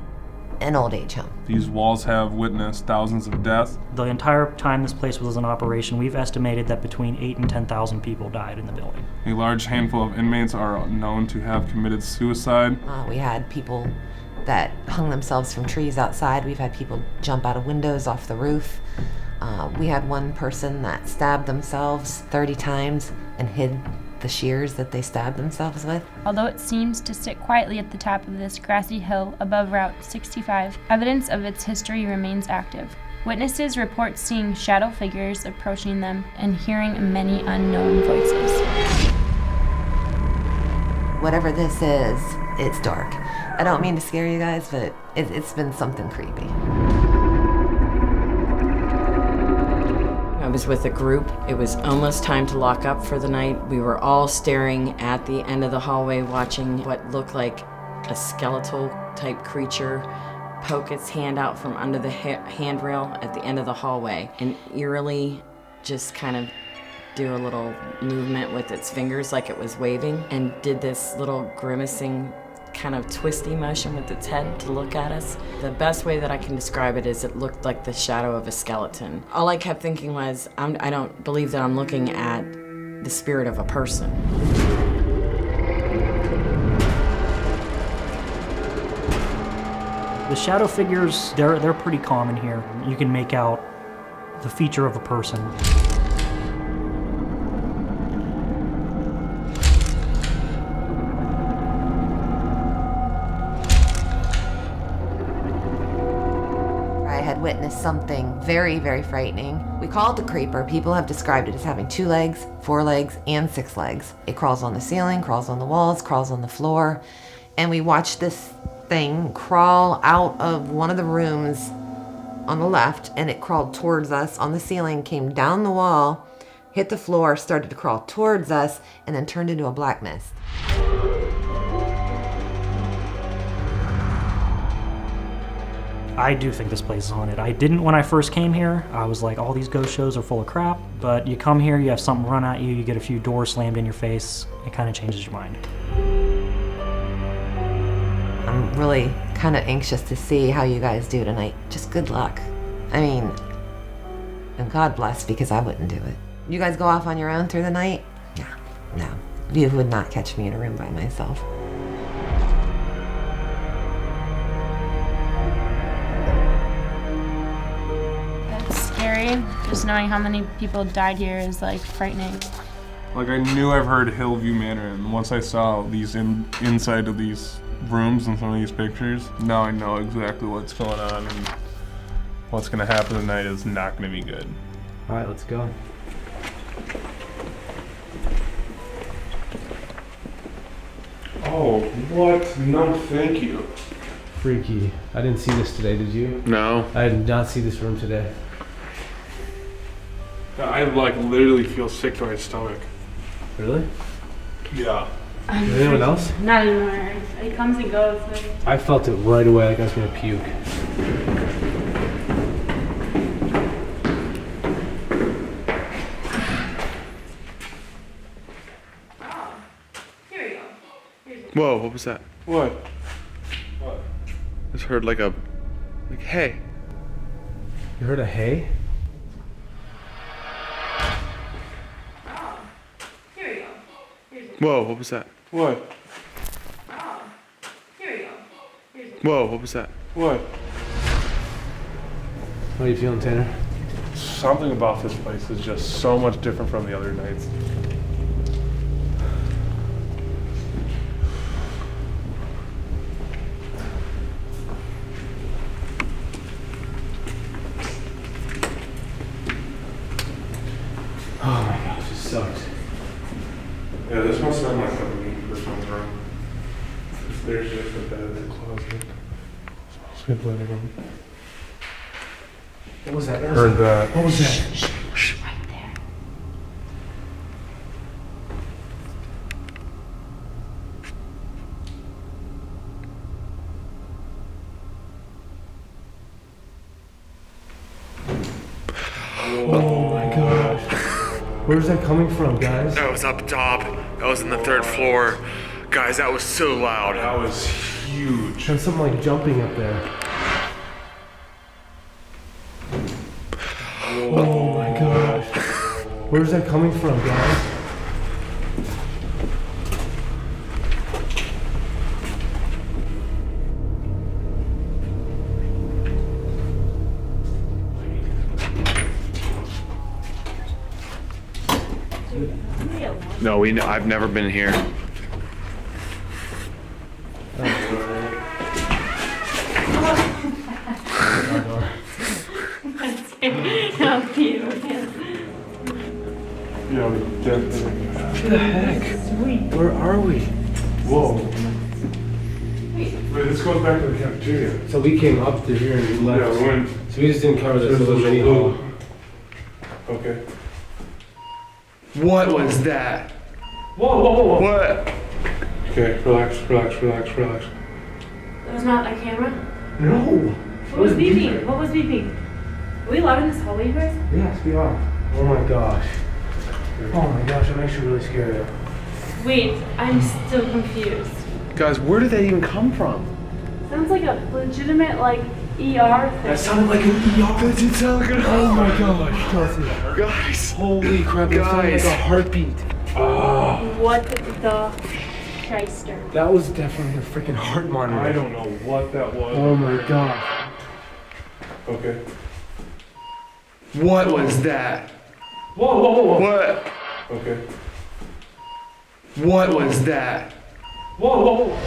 an old age home. These walls have witnessed thousands of deaths. The entire time this place was in operation, we've estimated that between 8,000 and 10,000 people died in the building. A large handful of inmates are known to have committed suicide. We had people that hung themselves from trees outside. We've had people jump out of windows off the roof. We had one person that stabbed themselves 30 times and hid the shears that they stabbed themselves with. Although it seems to sit quietly at the top of this grassy hill above Route 65, evidence of its history remains active. Witnesses report seeing shadow figures approaching them and hearing many unknown voices. Whatever this is, it's dark. I don't mean to scare you guys, but it's been something creepy. I was with a group. It was almost time to lock up for the night. We were all staring at the end of the hallway, watching what looked like a skeletal type creature poke its hand out from under the handrail at the end of the hallway and eerily just kind of do a little movement with its fingers like it was waving and did this little grimacing kind of twisty motion with its head to look at us. The best way that I can describe it is it looked like the shadow of a skeleton. All I kept thinking was, I don't believe that I'm looking at the spirit of a person. The shadow figures, they're pretty common here. You can make out the feature of a person. Witnessed something very, very frightening. We call it the creeper. People have described it as having 2 legs, 4 legs, and 6 legs. It crawls on the ceiling, crawls on the walls, crawls on the floor, and we watched this thing crawl out of one of the rooms on the left, and it crawled towards us on the ceiling, came down the wall, hit the floor, started to crawl towards us, and then turned into a black mist. I do think this place is haunted. I didn't when I first came here. I was like, all these ghost shows are full of crap. But you come here, you have something run at you, you get a few doors slammed in your face. It kind of changes your mind. I'm really kind of anxious to see how you guys do tonight. Just good luck. I mean, and God bless, because I wouldn't do it. You guys go off on your own through the night? Yeah, no. You would not catch me in a room by myself. That's scary. Just knowing how many people died here is like frightening. Like, I knew I've heard Hillview Manor, and once I saw these inside of these rooms and some of these pictures, now I know exactly what's going on, and what's gonna happen tonight is not gonna be good. All right, let's go. Oh, what? No, thank you. Freaky. I didn't see this today, did you? No. I did not see this room today. I like literally feel sick to my stomach. Really? Yeah. Did anyone else? Not anymore. It comes and goes. Like... I felt it right away, like I was gonna puke. Whoa, what was that? What? What? I just heard like hey. You heard a hey? Whoa, what was that? What? Whoa, what was that? What? How are you feeling, Tanner? Something about this place is just so much different from the other nights. Oh my gosh, this sucks. Yeah, this must sound like a mean person's room. There's just a bed and a closet. Smells good living room. What was that? Heard that. What was that? Right there. Oh my gosh. Where's that coming from, guys? That was up top. That was in the 3rd floor. Guys, that was so loud. That was huge. There's something like jumping up there. Oh my gosh. Where's that coming from, guys? No, I've never been here. How cute. Yeah, we definitely. What the heck? Where are we? Whoa. Wait, this goes back to the cafeteria. So we came up to here and we left. Yeah, we went. So we just didn't cover this little mini hall. Okay. What was that? Whoa, whoa, whoa. What? Okay, relax. That was not a camera? No. What was beeping? What was beeping? Are we allowed in this hallway, you guys? Yes, we are. Oh my gosh. Oh my gosh, I'm actually really scared. Wait, I'm still confused. Guys, where did that even come from? Sounds like a legitimate, like, ER thing. That sounded like an ER. That did sound like an Oh my gosh, Chelsea. Guys. Holy crap, that sounded like a heartbeat. What the shyster? That was definitely a freaking heart monitor. I don't know what that was. Oh my gosh. Okay. What was that? Whoa, whoa, whoa. What? Okay. What was that? Whoa, whoa, whoa.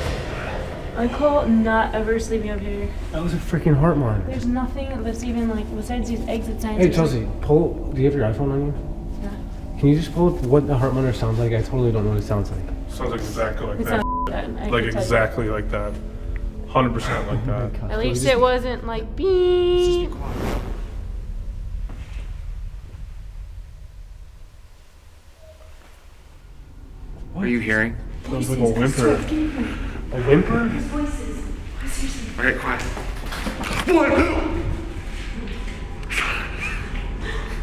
I call not ever sleeping up here. That was a freaking heart monitor. There's nothing that's even like besides these exit signs. Hey Chelsea, pull. Do you have your iPhone on you? Yeah. Can you just pull up what the heart monitor sounds like? I totally don't know what it sounds like. Sounds exactly like It that. sounds Like exactly like that. 100% like that. At least it wasn't like beep. What are you hearing? Sounds like a whimper. A whimper? Okay, quiet. What?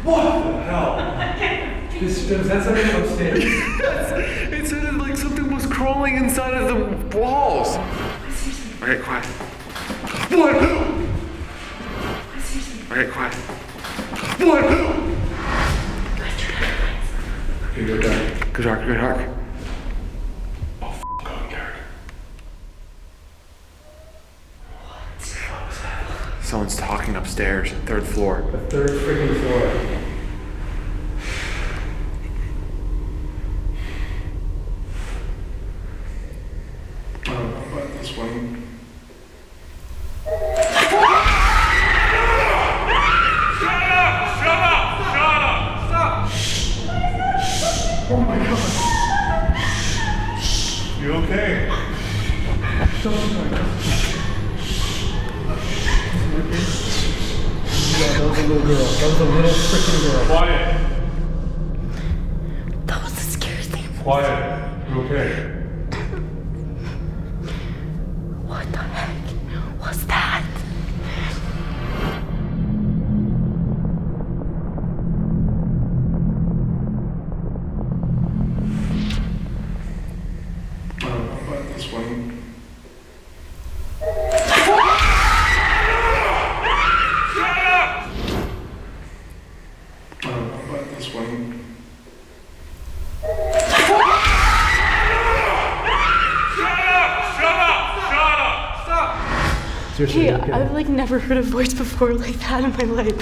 What the hell? Does that sound like upstairs? It sounded like something was crawling inside of the walls. Okay, quiet. What? Okay, quiet. What? Okay, go dark. Go dark, go dark. Oh, going dark. Someone's talking upstairs, 3rd floor. The 3rd freaking floor. I don't know about this one. Oh my god. You okay? Yeah, that was a little girl. That was a little freaking girl. Quiet. That was the scariest thing. Quiet. You okay? What the heck was that? I don't know about this one. I don't know about this one. Seriously, Hey, you okay? I've like never heard a voice before like that in my life.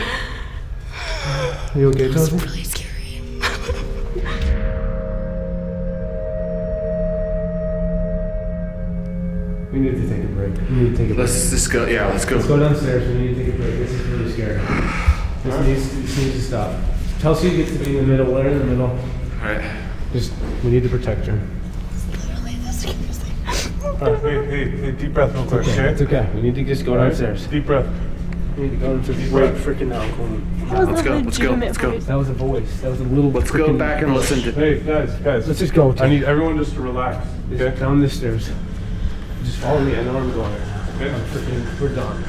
Are you okay, Chelsea? Really scary. We need to take a break. We need to take a break. Let's just go. Yeah, let's go. Let's go downstairs. We need to take a break. This is really scary. This needs to stop. Chelsea gets to be in the middle. We're in the middle. Alright. Just, we need to protect her. Alright, hey, deep breath real quick, okay? It's okay. We need to just go downstairs. Deep breath. We need to go downstairs right freaking now. Let's go. Let's go. Let's go. That was a voice. That was a little. Let's go back and listen to. Hey, guys. Let's just go. I need everyone just to relax. Just down the stairs. Just follow me. I know I'm going. Okay. We're done.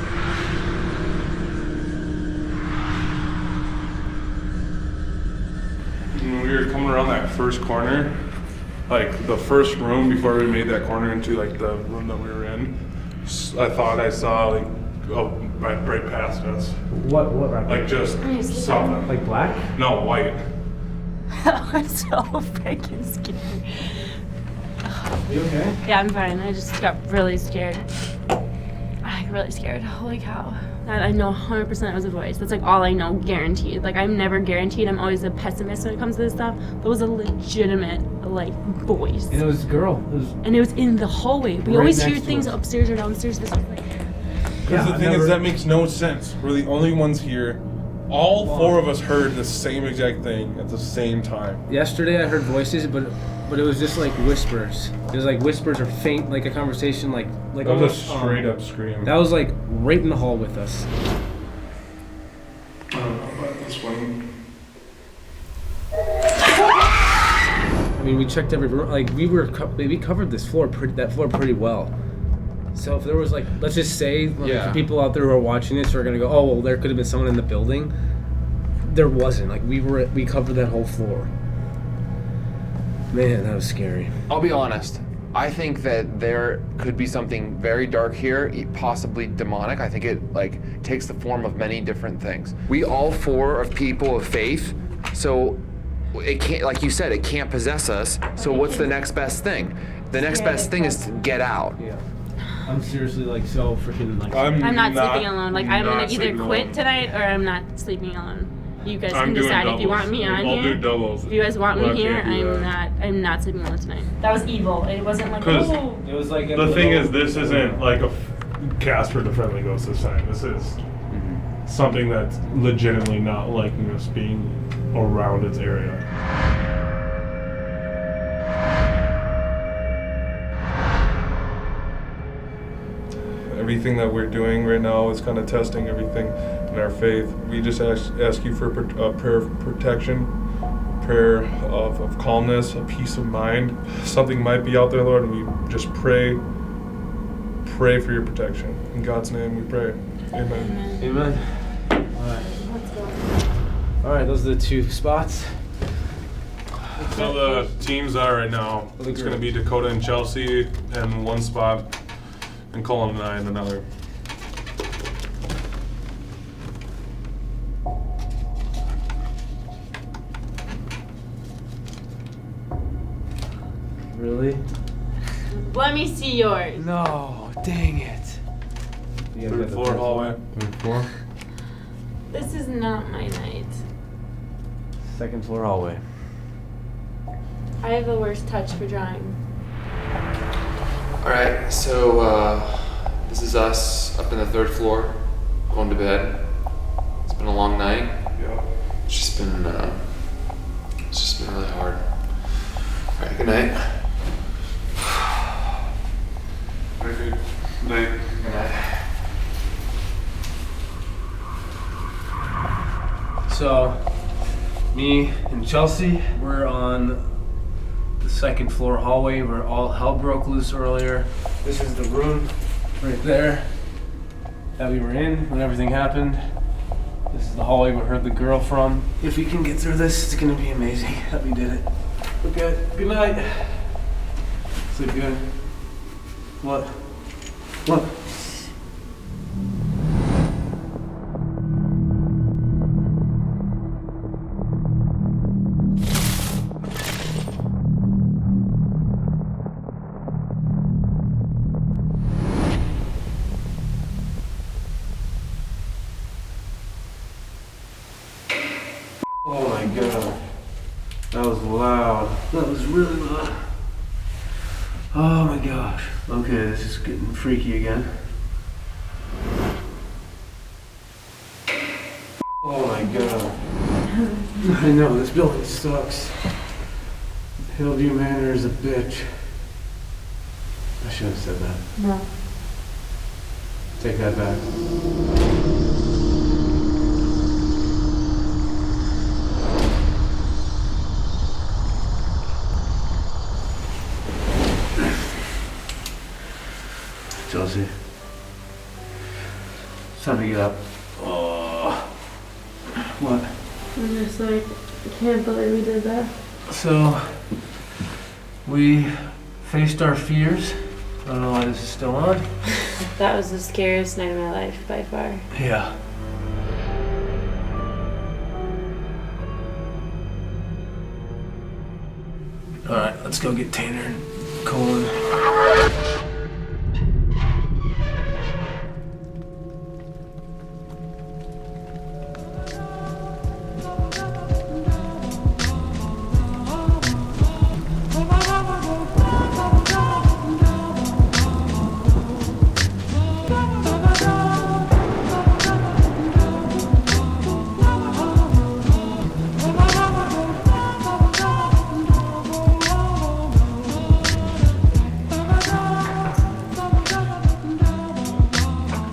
When we were coming around that first corner, like the first room before we made that corner into like the room that we were in, I thought I saw like right past us. What right? Like just something. Like black? No, white. That was so freaking scary. You okay? Yeah, I'm fine. I just got really scared. I got really scared. Holy cow. That I know 100% it was a voice. That's like all I know, guaranteed. Like I'm never guaranteed. I'm always a pessimist when it comes to this stuff. That was a legitimate like voice. And it was a girl. And it was in the hallway. We Right always next hear to things us. upstairs or downstairs. This was like. Because the thing is, that makes no sense. We're the only ones here. All four of us heard the same exact thing at the same time. Yesterday I heard voices, but it was just like whispers. It was like whispers or faint, like a conversation, like That was almost a straight up scream. That was like right in the hall with us. I don't know about this one. I mean, we checked every room. Like we covered this floor, pretty well. So if there was like, let's just say, for people out there who are watching this who are gonna go, oh well, there could have been someone in the building. There wasn't. Like we covered that whole floor. Man, that was scary. I'll be honest. I think that there could be something very dark here, possibly demonic. I think it like takes the form of many different things. We all four are people of faith, so it can't, like you said, it can't possess us. So what's the next best thing? The next best thing is to get out. Yeah. I'm seriously like so freaking like. I'm not sleeping alone. Like I'm gonna either quit tonight or I'm not sleeping alone. You guys can decide if you want me on I'll here. do doubles. If you guys want me Well, I here, can't do that. I'm not sleeping alone tonight. That was evil. It wasn't like Because oh. It was like the thing is, this isn't like a Casper the Friendly Ghost this time. This is something that's legitimately not liking us being around its area. Everything that we're doing right now is kind of testing everything in our faith. We just ask you for a prayer of protection, a prayer of calmness, a peace of mind. Something might be out there, Lord, and we just pray for your protection. In God's name we pray. Amen. Amen. Alright. Alright, those are the 2 spots. So the teams are right now, it's going to be Dakota and Chelsea in one spot, and Colin and I in another. Really? Let me see yours. No, dang it. Third floor hallway. Third floor. This is not my night. Second floor hallway. I have the worst touch for drawing. Alright, so this is us up in the 3rd floor, going to bed. It's been a long night. Yeah. It's just been really hard. Alright, good night. Good night. Good night. So, me and Chelsea, we're on the 2nd floor hallway where all hell broke loose earlier. This is the room right there that we were in when everything happened. This is the hallway we heard the girl from. If we can get through this, it's gonna be amazing that we did it. Okay, good night. Sleep good. What? What? Oh my god. That was loud. That was really loud. Oh my gosh. Okay, this is getting freaky again. Oh my god. I know, this building sucks. Hillview Manor is a bitch. I should have said that. No. Take that back. Chelsea. It's time to get up. Oh. What? I'm just like, I can't believe we did that. So, we faced our fears. I don't know why this is still on. That was the scariest night of my life by far. Yeah. Alright, let's go get Tanner and Colin.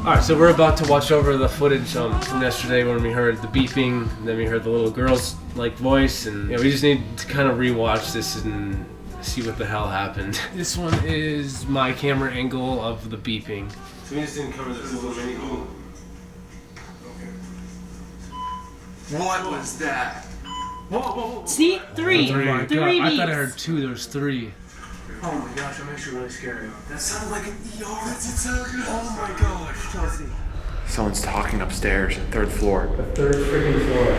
Alright, so we're about to watch over the footage from yesterday when we heard the beeping, and then we heard the little girl's voice, and we just need to kind of rewatch this and see what the hell happened. This one is my camera angle of the beeping. So we just didn't cover this little mini pool. What was that? Whoa, whoa, whoa. See? Three. Oh my Three God, I beeps. thought I heard 2, there was 3. Oh my gosh, I'm actually really scared. That sounded like an ER. Oh my gosh, Chelsea. Someone's talking upstairs, 3rd floor. The 3rd freaking floor.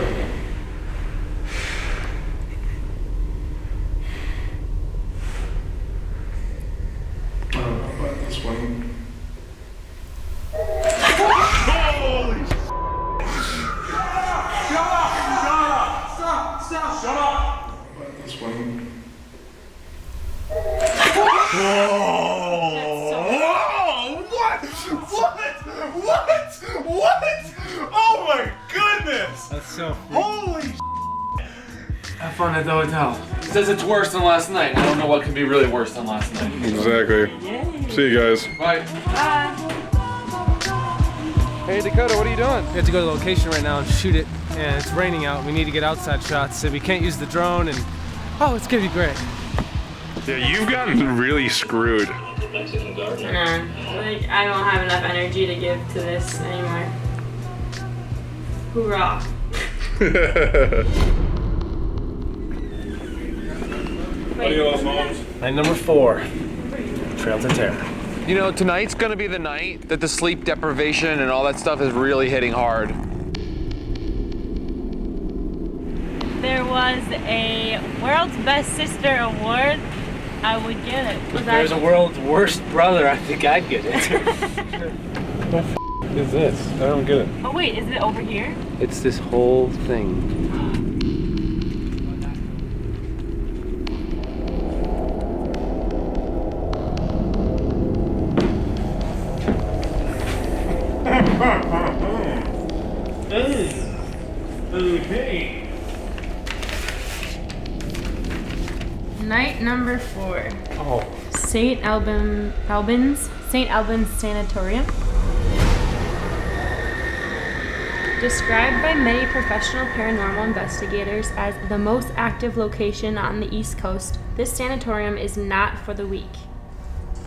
I don't know about this one. Holy Shut up! This one. What? Oh my goodness! That's so Holy Have fun at the hotel. He says it's worse than last night. I don't know what could be really worse than last night. Exactly. See you guys. Bye. Hey Dakota, what are you doing? We have to go to the location right now and shoot it, and it's raining out. We need to get outside shots, so we can't use the drone, and oh, it's gonna be great. Yeah, you've gotten really screwed. Like, I don't have enough energy to give to this anymore. Hoorah. Night number 4, Trail to Terror. You know, tonight's gonna be the night that the sleep deprivation and all that stuff is really hitting hard. There was a World's Best Sister award. I would get it. If there's a world's worst brother, I think I'd get it. What the is this? I don't get it. Oh wait, is it over here? It's this whole thing. Okay. Night number 4. Oh. St. Albans Sanatorium. Described by many professional paranormal investigators as the most active location on the East Coast, this sanatorium is not for the weak.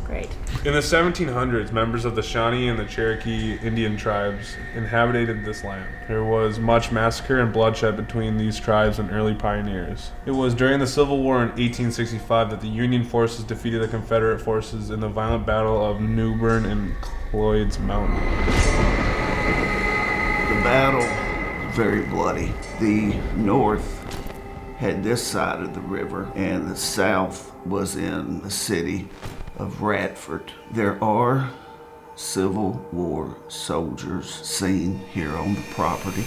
Great. In the 1700s, members of the Shawnee and the Cherokee Indian tribes inhabited this land. There was much massacre and bloodshed between these tribes and early pioneers. It was during the Civil War in 1865 that the Union forces defeated the Confederate forces in the violent Battle of New Bern and Cloyd's Mountain. The battle was very bloody. The North had this side of the river, and the South was in the city of Radford. There are Civil War soldiers seen here on the property.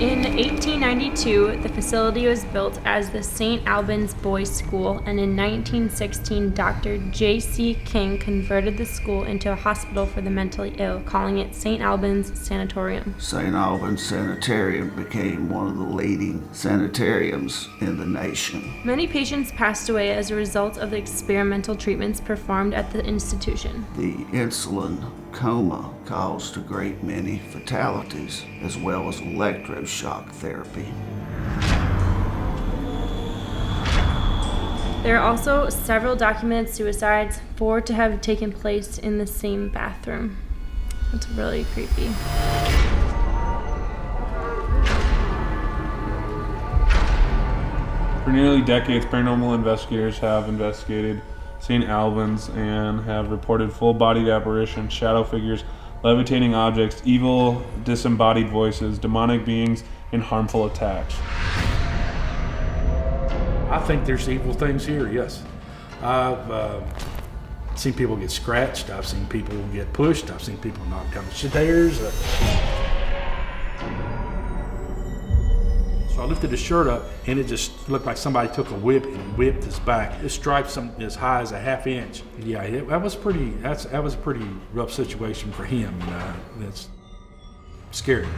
In 1892, the facility was built as the St. Albans Boys School, and in 1916, Dr. J.C. King converted the school into a hospital for the mentally ill, calling it St. Albans Sanatorium. St. Albans Sanitarium became one of the leading sanitariums in the nation. Many patients passed away as a result of the experimental treatments performed at the institution. The insulin coma caused a great many fatalities, as well as electroshock therapy. There are also several documented suicides, 4 to have taken place in the same bathroom. That's really creepy. For nearly decades, paranormal investigators have investigated St. Albans and have reported full-bodied apparitions, shadow figures, levitating objects, evil disembodied voices, demonic beings, and harmful attacks. I think there's evil things here, yes. I've seen people get scratched, I've seen people get pushed, I've seen people knocked down the stairs. So I lifted his shirt up, and it just looked like somebody took a whip and whipped his back. It striped something as high as a ½ inch. Yeah, that was a pretty rough situation for him. That's scary.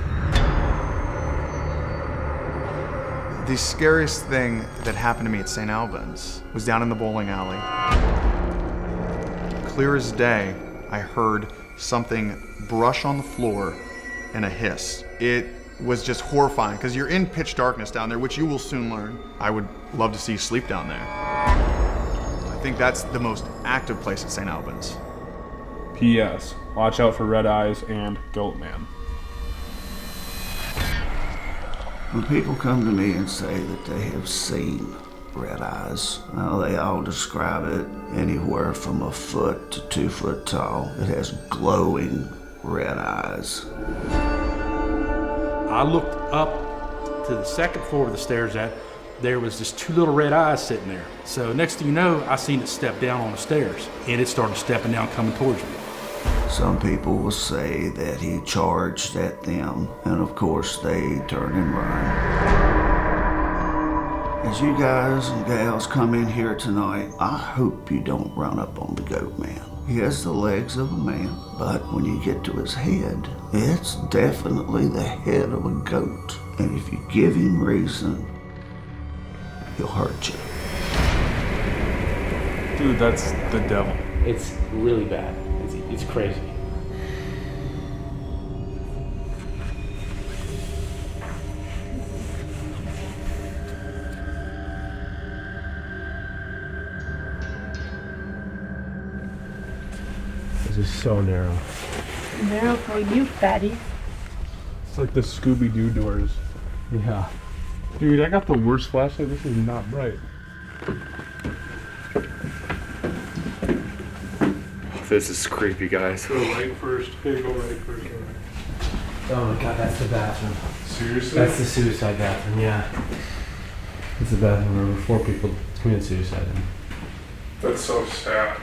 The scariest thing that happened to me at St. Albans was down in the bowling alley. Clear as day, I heard something brush on the floor and a hiss. It was just horrifying, because you're in pitch darkness down there, which you will soon learn. I would love to see you sleep down there. I think that's the most active place at St. Albans. P.S. Watch out for red eyes and Goat Man. When people come to me and say that they have seen red eyes, well, they all describe it anywhere from 1 foot to 2 foot tall. It has glowing red eyes. I looked up to the second floor of the stairs. There was just 2 little red eyes sitting there. So next thing you know, I seen it step down on the stairs, and it started stepping down, coming towards me. Some people will say that he charged at them, and of course they turn and run. As you guys and gals come in here tonight, I hope you don't run up on the Goat Man. He has the legs of a man, but when you get to his head, it's definitely the head of a goat. And if you give him reason, he'll hurt you. Dude, that's the devil. It's really bad. It's crazy. This is so narrow. Narrow for you, fatty. It's like the Scooby-Doo doors. Yeah. Dude, I got the worst flashlight. This is not bright. This is creepy, guys. Go right first. Okay, go right first. Oh my god, that's the bathroom. Seriously? That's the suicide bathroom, yeah. It's the bathroom where 4 people committed suicide in. That's so sad.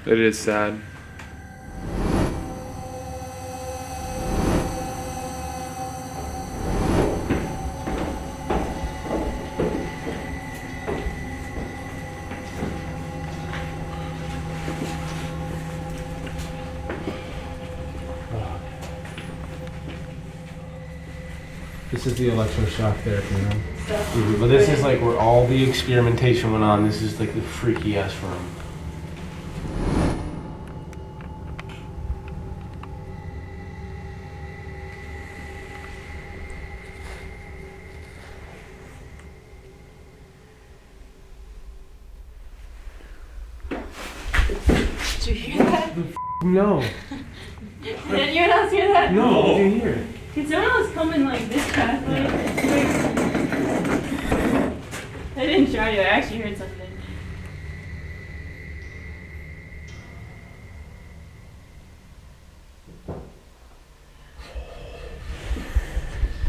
It is sad. This is the electroshock therapy room. But this is like where all the experimentation went on. This is like the freaky ass room. Did you hear that? No. Did anyone else hear that? No, what did you hear? Did someone else coming like this path? I didn't try to. I actually heard something.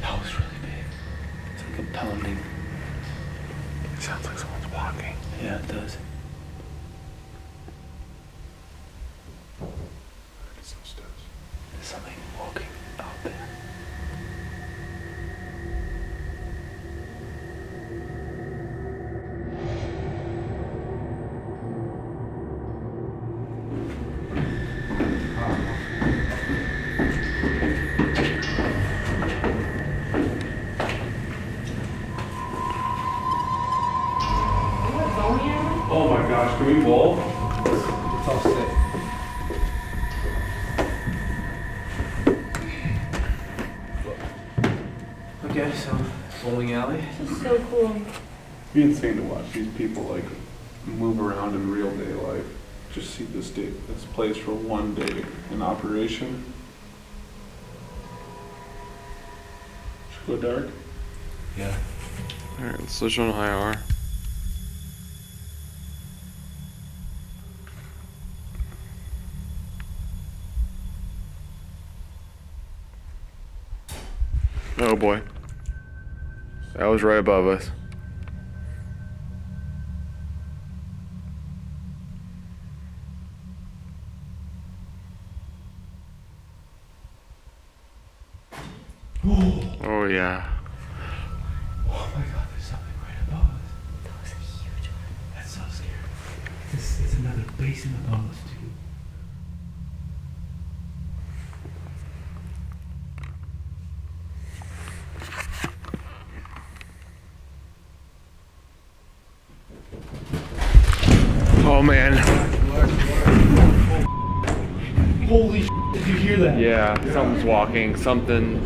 That was really big. It's like a pounding. It sounds like someone's walking. Yeah, it does. There's something walking out there. Oh my gosh, can we bowl? It's all sick. Okay, so bowling alley. This is so cool. It'd be insane to watch these people like move around in real day life. Just see this place for one day in operation. Should go dark. Yeah. Alright, let's switch on IR. Oh boy. That was right above us. Oh yeah. Oh my god, there's something right above us. That was a huge one. That's so scary. This is another basin above us, too. Oh man. Holy shit, did you hear that? Yeah, something's walking. Something.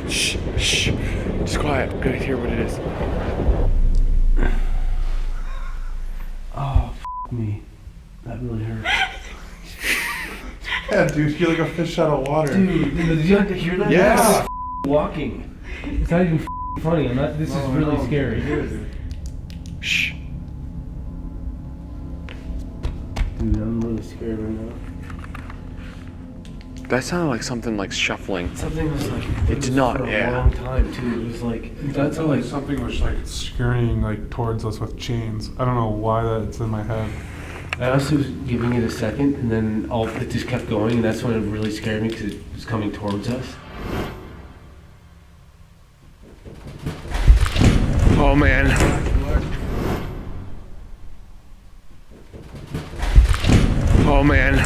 Shh, shh. Just quiet. I'm gonna hear what it is. Oh, me. That really hurt. Yeah, dude, you're like a fish out of water. Dude, did you have to hear that? Yes. Walking. It's not even funny. This is really scary. Shh. Dude, I'm really scared right now. That sounded like something like shuffling. Something was like. It did not. For a Yeah. long time too. It was like. That's like something was like scurrying like towards us with chains. I don't know why that's in my head. I also was giving it a second, and then it just kept going, and that's when it really scared me because it was coming towards us. Oh man. Oh man.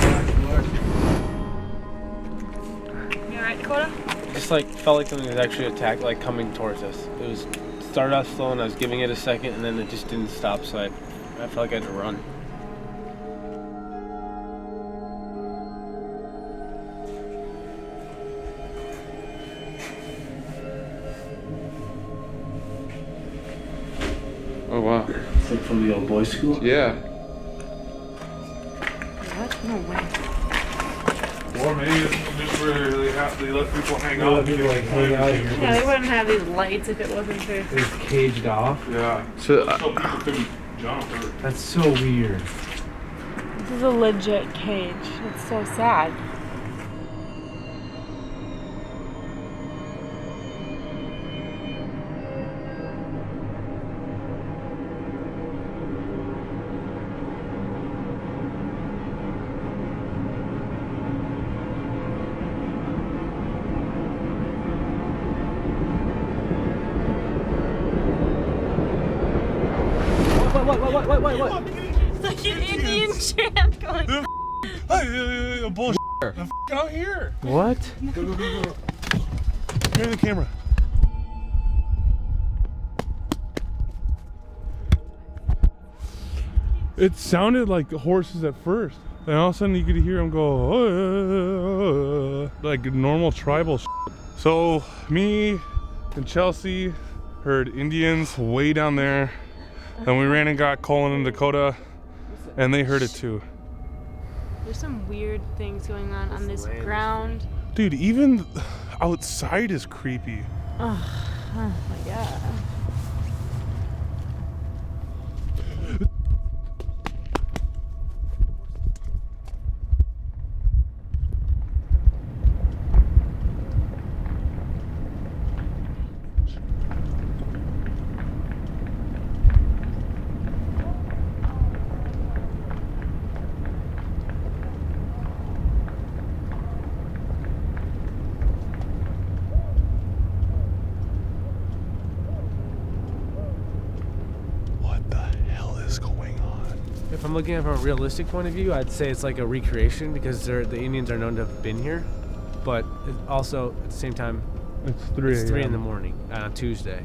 You alright, Dakota? Just like felt like something was actually like coming towards us. It was started off slow, and I was giving it a second, and then it just didn't stop. So I felt like I had to run. Oh wow. It's like from the old boys' school. Yeah. What? No way. Or maybe it's where they let people hang out. People like hang out here. Yeah, they wouldn't have these lights if it wasn't for. It's caged off. Yeah. So people couldn't jump. That's so weird. This is a legit cage. It's so sad. What? It's like an Indian tramp going. Hey, bullshit. I'm out here. What? Go. Here in the camera. It sounded like horses at first. And all of a sudden you could hear them go, like normal tribal shit. So me and Chelsea heard Indians way down there. Then we ran and got Colin and Dakota, and they heard it too. There's some weird things going on this ground. Dude, even outside is creepy. Oh my god. If I'm looking at it from a realistic point of view, I'd say it's like a recreation because the Indians are known to have been here. But also, at the same time, it's 3 in the morning on a Tuesday.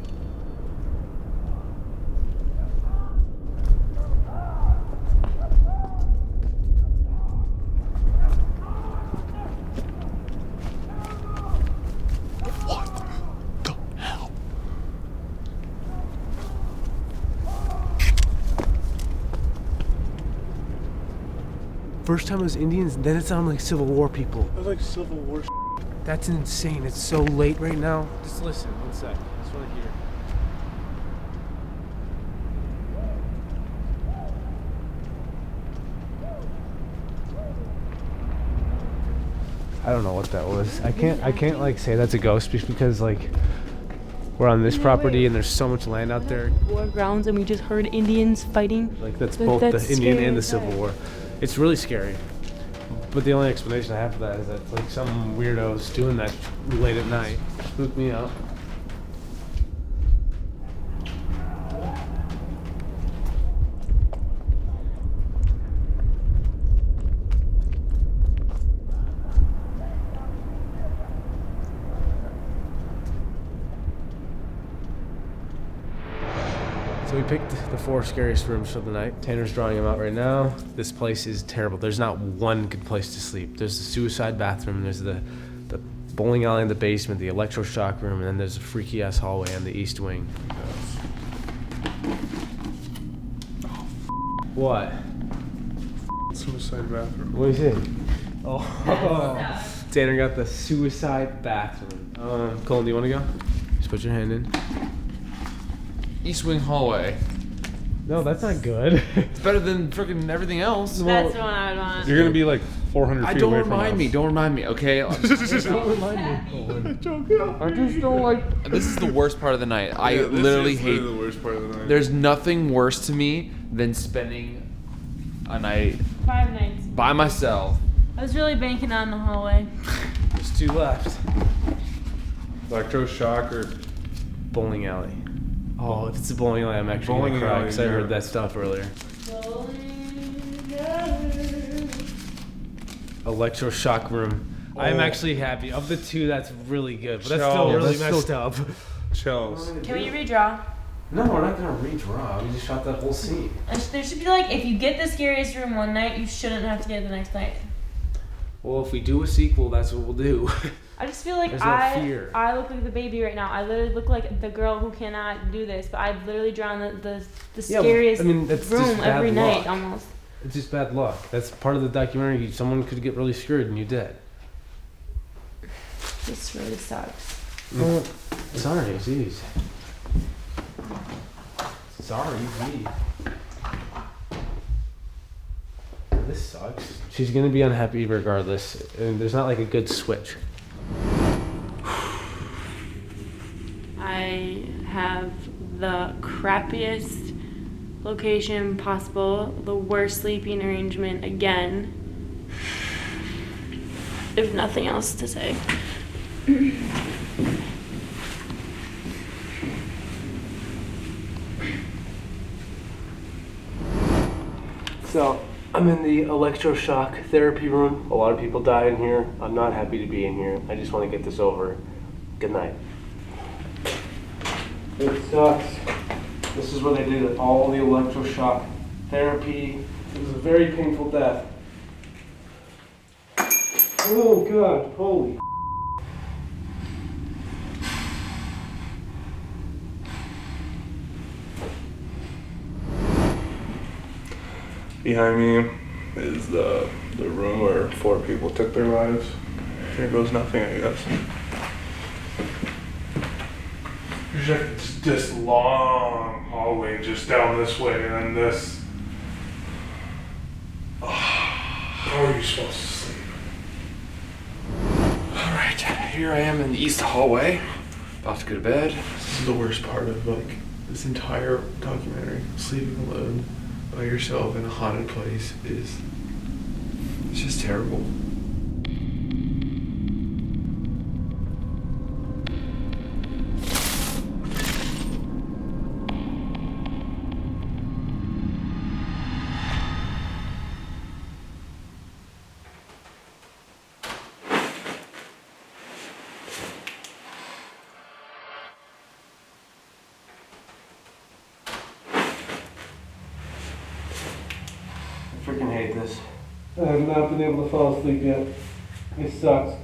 First time it was Indians, then it sounded like Civil War people. It was like Civil War. That's insane. It's so late right now. Just listen, one sec. Just want to hear. I don't know what that was. I can't like say that's a ghost just because like we're on this property and there's so much land out there. War grounds, and we just heard Indians fighting. Like that's both the Indian and the Civil War. It's really scary. But the only explanation I have for that is that it's like some weirdos doing that late at night. Spooked me out. So we picked the 4 scariest rooms for the night. Tanner's drawing them out right now. This place is terrible. There's not one good place to sleep. There's the suicide bathroom, there's the bowling alley in the basement, the electroshock room, and then there's a freaky ass hallway on the east wing. What? Suicide bathroom. What do you think? Oh, Tanner got the suicide bathroom. Colin, do you want to go? Just put your hand in. East wing hallway. No, that's not good. It's better than freaking everything else. That's the one I would want. You're gonna be like 400 feet away from us. Don't remind me, okay? Don't remind me, Colin. I just don't like. This is the worst part of the night. I literally hate. The worst part of the night. There's nothing worse to me than spending a night 5 nights by myself. I was really banking on the hallway. There's 2 left. Electroshock or bowling alley. Oh, if it's a bowling alley, I'm actually gonna cry because I heard that stuff earlier. Electroshock room. Oh. I'm actually happy. Of the 2, that's really good, but that's still really messed up. Chills. Can we redraw? No, we're not gonna redraw. We just shot that whole scene. There should be like, if you get the scariest room one night, you shouldn't have to get it the next night. Well, if we do a sequel, that's what we'll do. I just feel like There's no fear. I look like the baby right now. I literally look like the girl who cannot do this, but I've literally drawn the scariest room every night almost. It's just bad luck. That's part of the documentary. Someone could get really screwed, and you did. This really sucks. Oh, sorry, jeez. Sorry, geez. This sucks. She's gonna be unhappy regardless, and there's not like a good switch. I have the crappiest location possible, the worst sleeping arrangement again. If nothing else to say. So, I'm in the electroshock therapy room. A lot of people die in here. I'm not happy to be in here. I just want to get this over. Good night. It sucks. This is where they did all the electroshock therapy. It was a very painful death. Oh God, holy. Behind me is the room where 4 people took their lives. Here goes nothing, I guess. There's like this long hallway just down this way, and then this. Oh, how are you supposed to sleep? Alright, here I am in the east hallway, about to go to bed. This is the worst part of like this entire documentary. Sleeping alone by yourself in a haunted place it's just terrible. I freaking hate this. I have not been able to fall asleep yet. It sucks.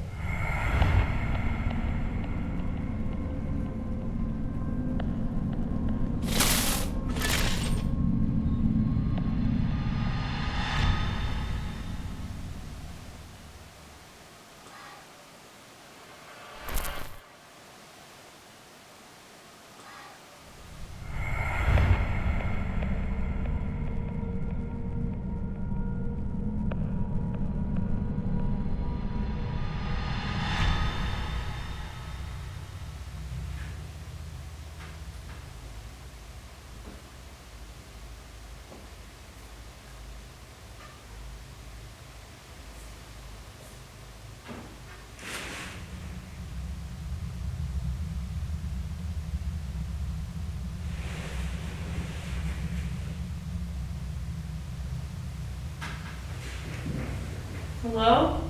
Hello?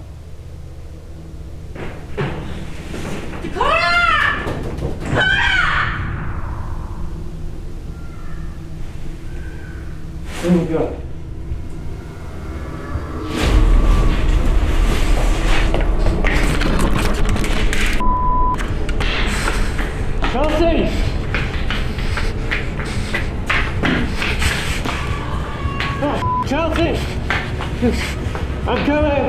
Dakota! Oh my God. Chelsea! Oh, Chelsea! I'm coming!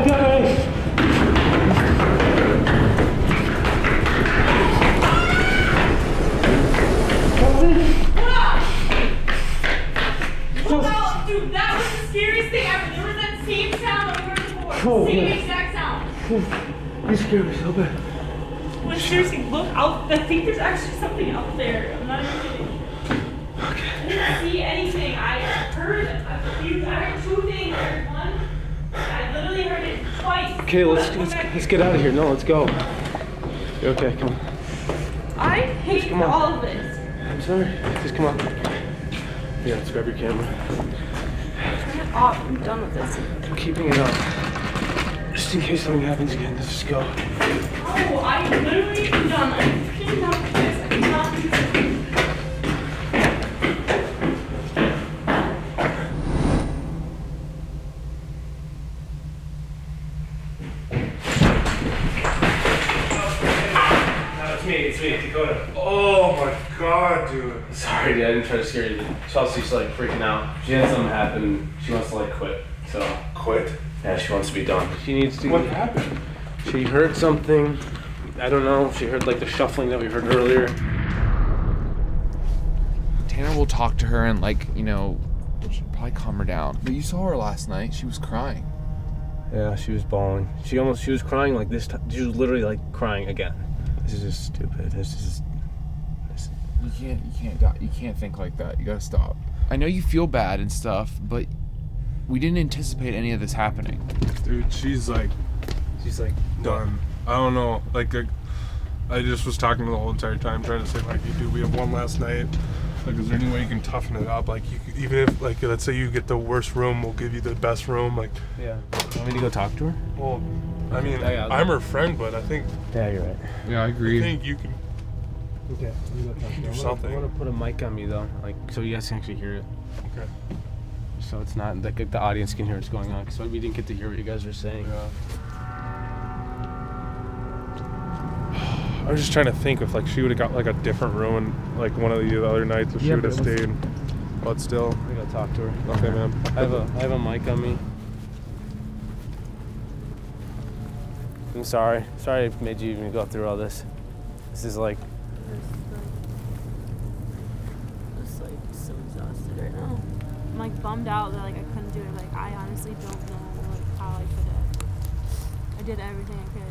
Well, dude, that was the scariest thing ever. There was that same sound that we heard before. Oh, Same yeah. exact sound. You scared me so bad. Well, seriously, look out. I think there's actually something out there. I'm not even kidding. Okay. I didn't see anything. I heard two things. I heard one. I literally heard it twice. Okay, let's get out of here. No, let's go. You're okay, come on. I hate come on. all of this. I'm sorry. Just come on. Yeah, let's grab your camera. Turn it off. I'm done with this. I'm keeping it up. Just in case something happens again, let's just go. Oh, I'm literally done. I'm freaking done with this. I cannot do this. It's me, Dakota. Oh my God, dude. Sorry, dude, I didn't try to scare you. Chelsea's like freaking out. She had something happen. She wants to like quit. So quit? Yeah, she wants to be done. She needs to. What happened? She heard something I don't know. She heard like the shuffling that we heard earlier. Tanner will talk to her and she'll probably calm her down. But you saw her last night. She was crying. Yeah, she was bawling. She was crying like this time. She was literally like crying again. This is just stupid. You can't think like that. You gotta stop. I know you feel bad and stuff, but we didn't anticipate any of this happening. Dude, she's like done. I don't know. I just was talking to the whole entire time, trying to say dude, we have one last night. Like, is there any way you can toughen it up? Like, even if let's say you get the worst room, we'll give you the best room. Like, yeah. Want me to go talk to her? Well, I mean, I'm her friend, but I think. Yeah, you're right. Yeah, I agree. I think you can. Okay, let me go talk to her. Do something. I want to put a mic on me though, so you guys can actually hear it. Okay. So it's not the audience can hear what's going on, because we didn't get to hear what you guys were saying. Yeah. I was just trying to think if she would have got a different room and one of the other nights if she would have stayed. But still. I'm gonna go talk to her. Okay, man. I have a mic on me. I'm sorry. Sorry I made you even go through all this. This is just so exhausted right now. I'm bummed out that I couldn't do it. I honestly don't know how I could have. I did everything I could.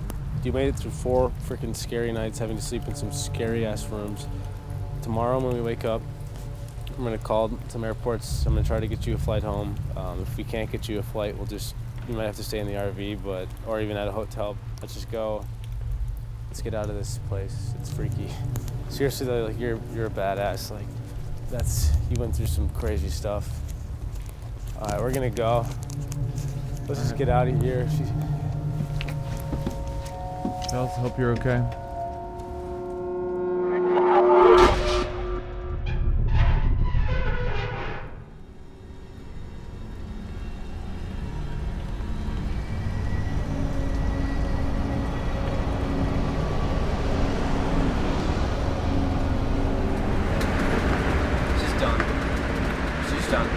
You made it through 4 freaking scary nights having to sleep in some scary ass rooms. Tomorrow when we wake up, I'm gonna call some airports. I'm gonna try to get you a flight home. If we can't get you a flight, you might have to stay in the RV, or even at a hotel. Let's just go. Let's get out of this place. It's freaky. Seriously though, you're a badass. You went through some crazy stuff. All right, we're gonna go. Let's just get out of here. Chels, hope you're okay. She's done.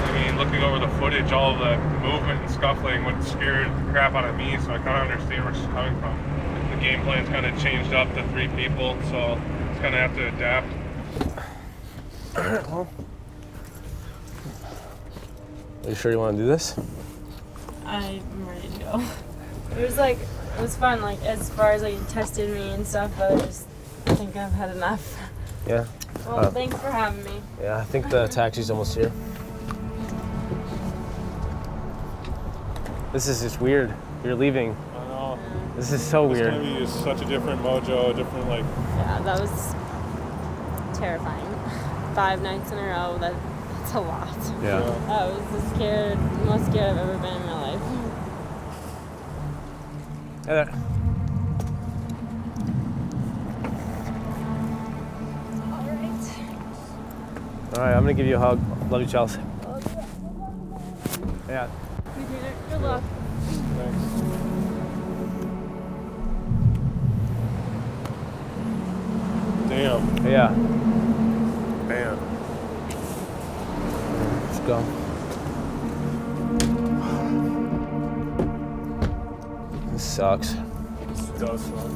I mean, looking over the footage, all of the movement and scuffling would scare the crap out of me, so I kind of understand where she's coming from. The game plan's kind of changed up to 3 people, so it's kind of have to adapt. Alright, well. Are you sure you want to do this? I'm ready to go. It was fun, as far as it tested me and stuff, but I just think I've had enough. Yeah. Well, thanks for having me. Yeah, I think the taxi's almost here. This is just weird. You're leaving. I know. This is so weird. It's gonna be such a different mojo, a different Yeah, that was terrifying. 5 nights in a row. That's a lot. Yeah. I was the most scared I've ever been in my life. Hey there. All right, I'm gonna give you a hug. Love you, Chelsea. Yeah. Good luck. Damn. Yeah. Man. Let's go. This sucks. This does suck.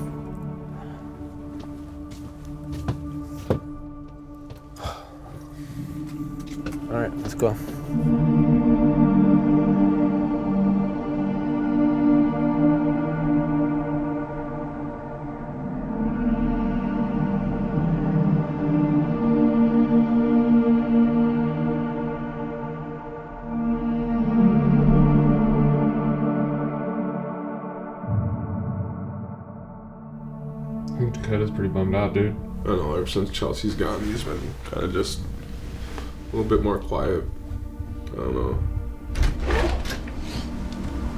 All right, let's go. I think Dakota's pretty bummed out, dude. I know, ever since Chelsea's gone, he's been kind of just a little bit more quiet. I don't know.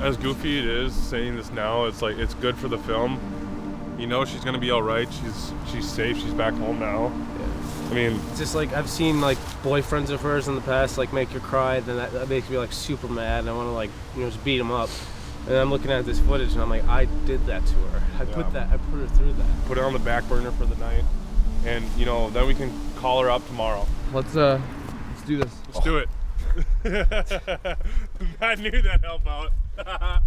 As goofy it is saying this now, it's it's good for the film. You know she's gonna be all right. She's safe. She's back home now. Yeah. I mean, it's just I've seen boyfriends of hers in the past make her cry. Then that makes me super mad, and I want to just beat them up. And I'm looking at this footage, and I'm I did that to her. I put her through that. Put it on the back burner for the night, and then we can call her up tomorrow. Let's do this. Let's do it. I knew that'd help out.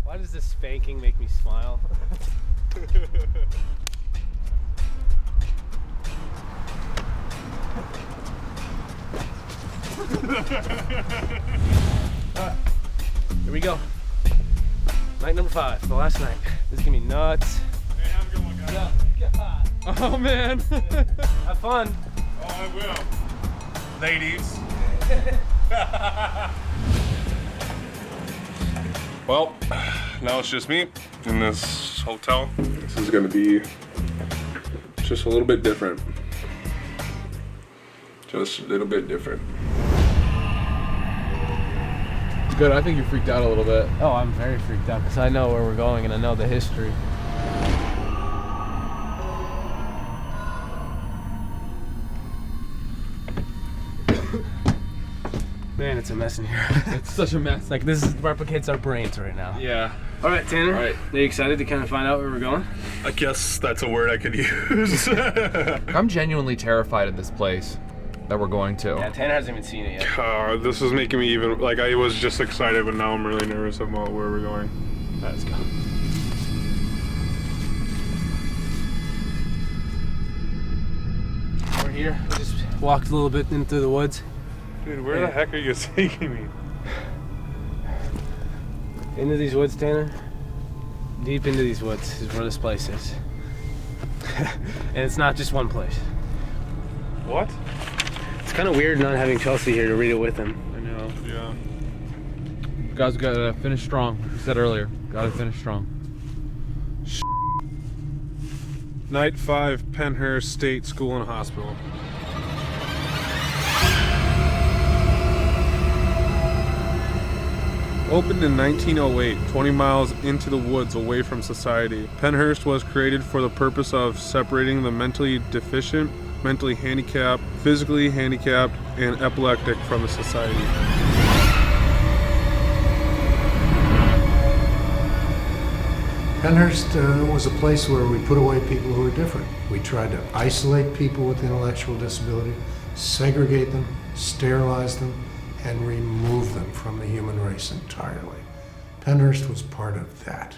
Why does this spanking make me smile? Here we go. Night number 5, the last night. This is gonna be nuts. Hey, have a good one, guys. Yeah. Oh man. Have fun. Oh, I will. Ladies. Well, now it's just me in this hotel. This is gonna be just a little bit different. Just a little bit different. Good, I think you freaked out a little bit. Oh, I'm very freaked out because I know where we're going and I know the history. Man, it's a mess in here. It's such a mess. Like, this replicates our brains right now. Yeah. All right, Tanner. All right. Are you excited to kind of find out where we're going? I guess that's a word I could use. I'm genuinely terrified of this place that we're going to. Yeah, Tanner hasn't even seen it yet. This is making me even, like, I was just excited, but now I'm really nervous about where we're going. All right, let's go. We're here. We just walked a little bit into the woods. Dude, where the heck are you taking me? Into these woods, Tanner. Deep into these woods is where this place is. And it's not just one place. What? It's kind of weird not having Chelsea here to read it with him. I know. Yeah. You guys gotta finish strong. Like you said earlier, gotta finish strong. Night 5, Pennhurst State School and Hospital. Opened in 1908, 20 miles into the woods away from society, Pennhurst was created for the purpose of separating the mentally deficient, mentally handicapped, physically handicapped, and epileptic from the society. Pennhurst was a place where we put away people who were different. We tried to isolate people with intellectual disability, segregate them, sterilize them, and remove them from the human race entirely. Pennhurst was part of that.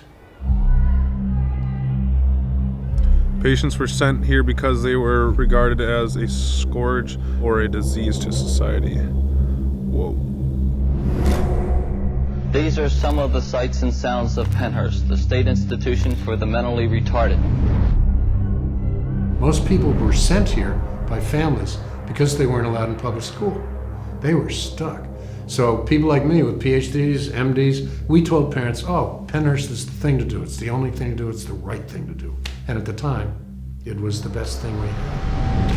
Patients were sent here because they were regarded as a scourge or a disease to society. Whoa. These are some of the sights and sounds of Pennhurst, the state institution for the mentally retarded. Most people were sent here by families because they weren't allowed in public school. They were stuck. So people like me with PhDs, MDs, we told parents, oh, Pennhurst is the thing to do. It's the only thing to do. It's the right thing to do. And at the time, it was the best thing we had.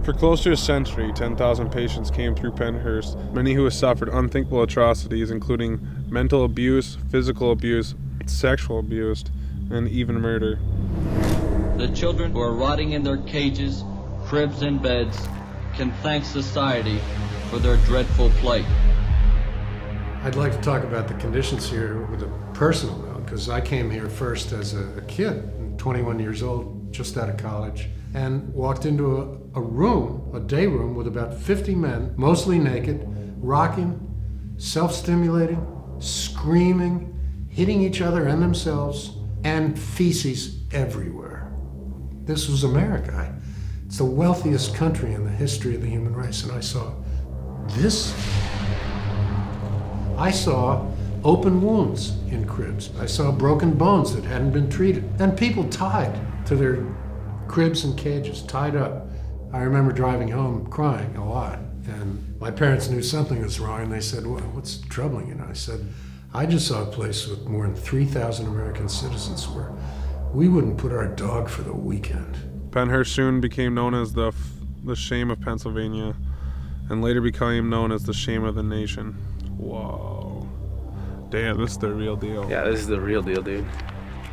For close to a century, 10,000 patients came through Pennhurst, many who have suffered unthinkable atrocities, including mental abuse, physical abuse, sexual abuse, and even murder. The children who are rotting in their cages, cribs, and beds can thank society for their dreadful plight. I'd like to talk about the conditions here with a personal note, because I came here first as a kid, 21 years old, just out of college, and walked into a room, a day room, with about 50 men, mostly naked, rocking, self-stimulating, screaming, hitting each other and themselves, and feces everywhere. This was America. It's the wealthiest country in the history of the human race, and I saw this. I saw open wounds in cribs. I saw broken bones that hadn't been treated, and people tied to their cribs and cages, tied up. I remember driving home crying a lot, and my parents knew something was wrong, and they said, well, what's troubling you? And I said, I just saw a place with more than 3,000 American citizens where we wouldn't put our dog for the weekend. Pennhurst soon became known as the shame of Pennsylvania, and later became known as the shame of the nation. Whoa. Damn, this is the real deal. Yeah, this is the real deal, dude.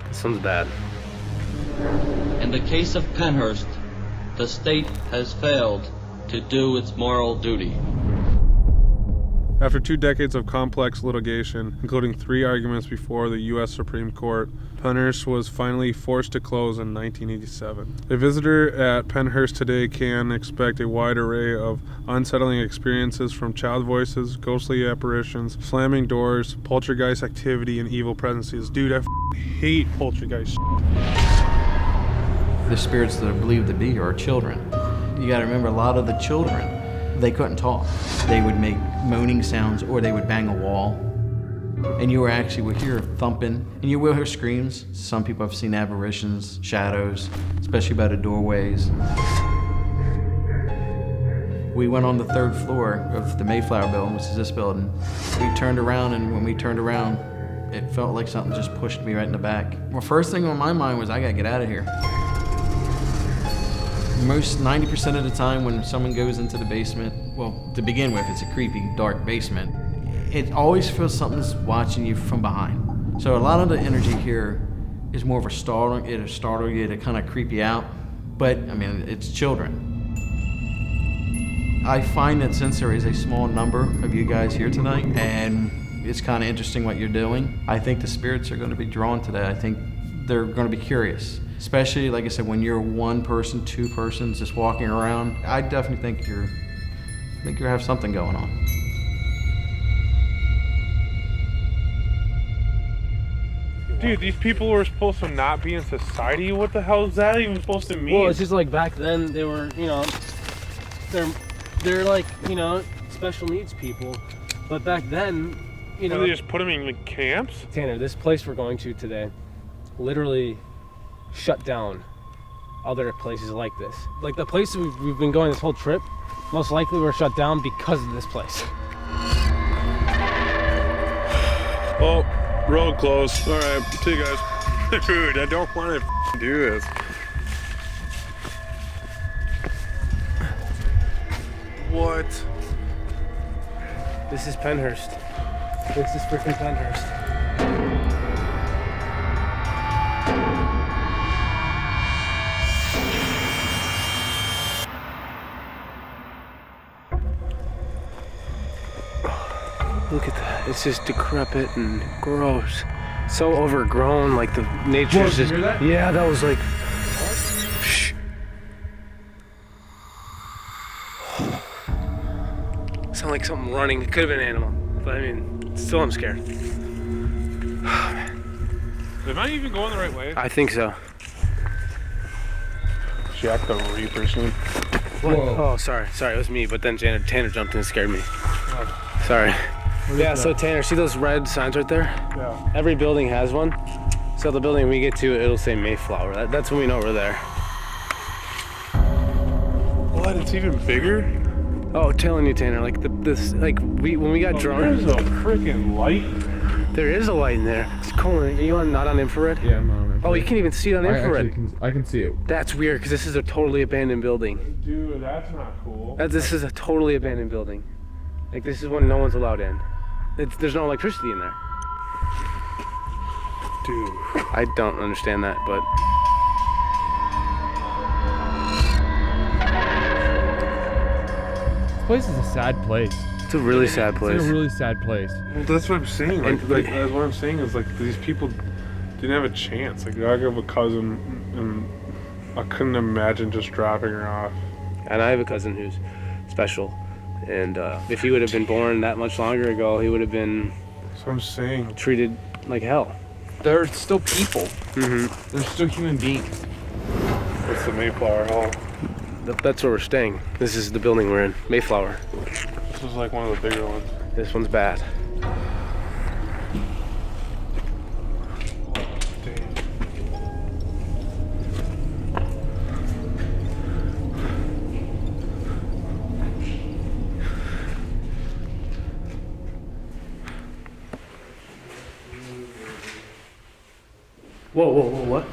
This one's bad. In the case of Pennhurst, the state has failed to do its moral duty. After 2 decades of complex litigation, including 3 arguments before the U.S. Supreme Court, Pennhurst was finally forced to close in 1987. A visitor at Pennhurst today can expect a wide array of unsettling experiences, from child voices, ghostly apparitions, slamming doors, poltergeist activity, and evil presences. Dude, I hate poltergeist. The spirits that are believed to be here are children. You gotta remember, a lot of the children they couldn't talk. They would make moaning sounds or they would bang a wall. And you would hear thumping, and you will hear screams. Some people have seen apparitions, shadows, especially by the doorways. We went on the 3rd floor of the Mayflower building, which is this building. We turned around, and when we turned around, it felt like something just pushed me right in the back. Well, first thing on my mind was, I gotta get out of here. Most 90% of the time when someone goes into the basement, well, to begin with, it's a creepy, dark basement. It always feels something's watching you from behind. So a lot of the energy here is more of a startle. It'll startle you to kind of creep you out. But, I mean, it's children. I find that since there is a small number of you guys here tonight, and it's kind of interesting what you're doing, I think the spirits are going to be drawn to that. I think they're going to be curious. Especially, like I said, when you're 1 person, 2 persons just walking around, I definitely think you have something going on. Dude, these people were supposed to not be in society? What the hell is that even supposed to mean? Well, it's just like back then they were, you know, they're like, you know, special needs people. But back then, you know, they just put them in like camps? Tanner, this place we're going to today literally shut down other places like this. Like the places we've been going this whole trip, most likely were shut down because of this place. Oh, road closed. All right, see you guys. Dude, I don't want to do this. What? This is Pennhurst. This is freaking Pennhurst. Look at that. It's just decrepit and gross. So overgrown, like the nature's just... Did you hear that? Yeah, that was like... Shh. Sound like something running. It could have been an animal. But I mean, still I'm scared. Am I even going the right way? I think so. Jack the Reaper soon. What? Oh, sorry. Sorry, it was me. But then Tanner jumped in and scared me. Oh. Sorry. Yeah, so Tanner, see those red signs right there? Yeah. Every building has one. So the building we get to, it'll say Mayflower. That's when we know we're there. What? It's even bigger? Oh, telling you, Tanner, like when we got drunk. There's a freaking light. There is a light in there. It's cool. Are you not on infrared? Yeah, I'm not on infrared. Oh, you can't even see it on infrared. I can see it. That's weird because this is a totally abandoned building. Dude, that's not cool. This is a totally abandoned building. Like this is when no one's allowed in. There's no electricity in there. Dude, I don't understand that, but. This place is a sad place. It's a really sad place. It's a really sad place. Well, that's what I'm saying. That's what I'm saying is like these people didn't have a chance. Like I have a cousin, and I couldn't imagine just dropping her off. And I have a cousin who's special, and if he would have been born that much longer ago, he would have been. That's what I'm saying. Treated like hell. They're still people. Mm-hmm. They're still human beings. What's the Mayflower Hall? That's where we're staying. This is the building we're in, Mayflower. This is like one of the bigger ones. This one's bad. Whoa, whoa, whoa, what?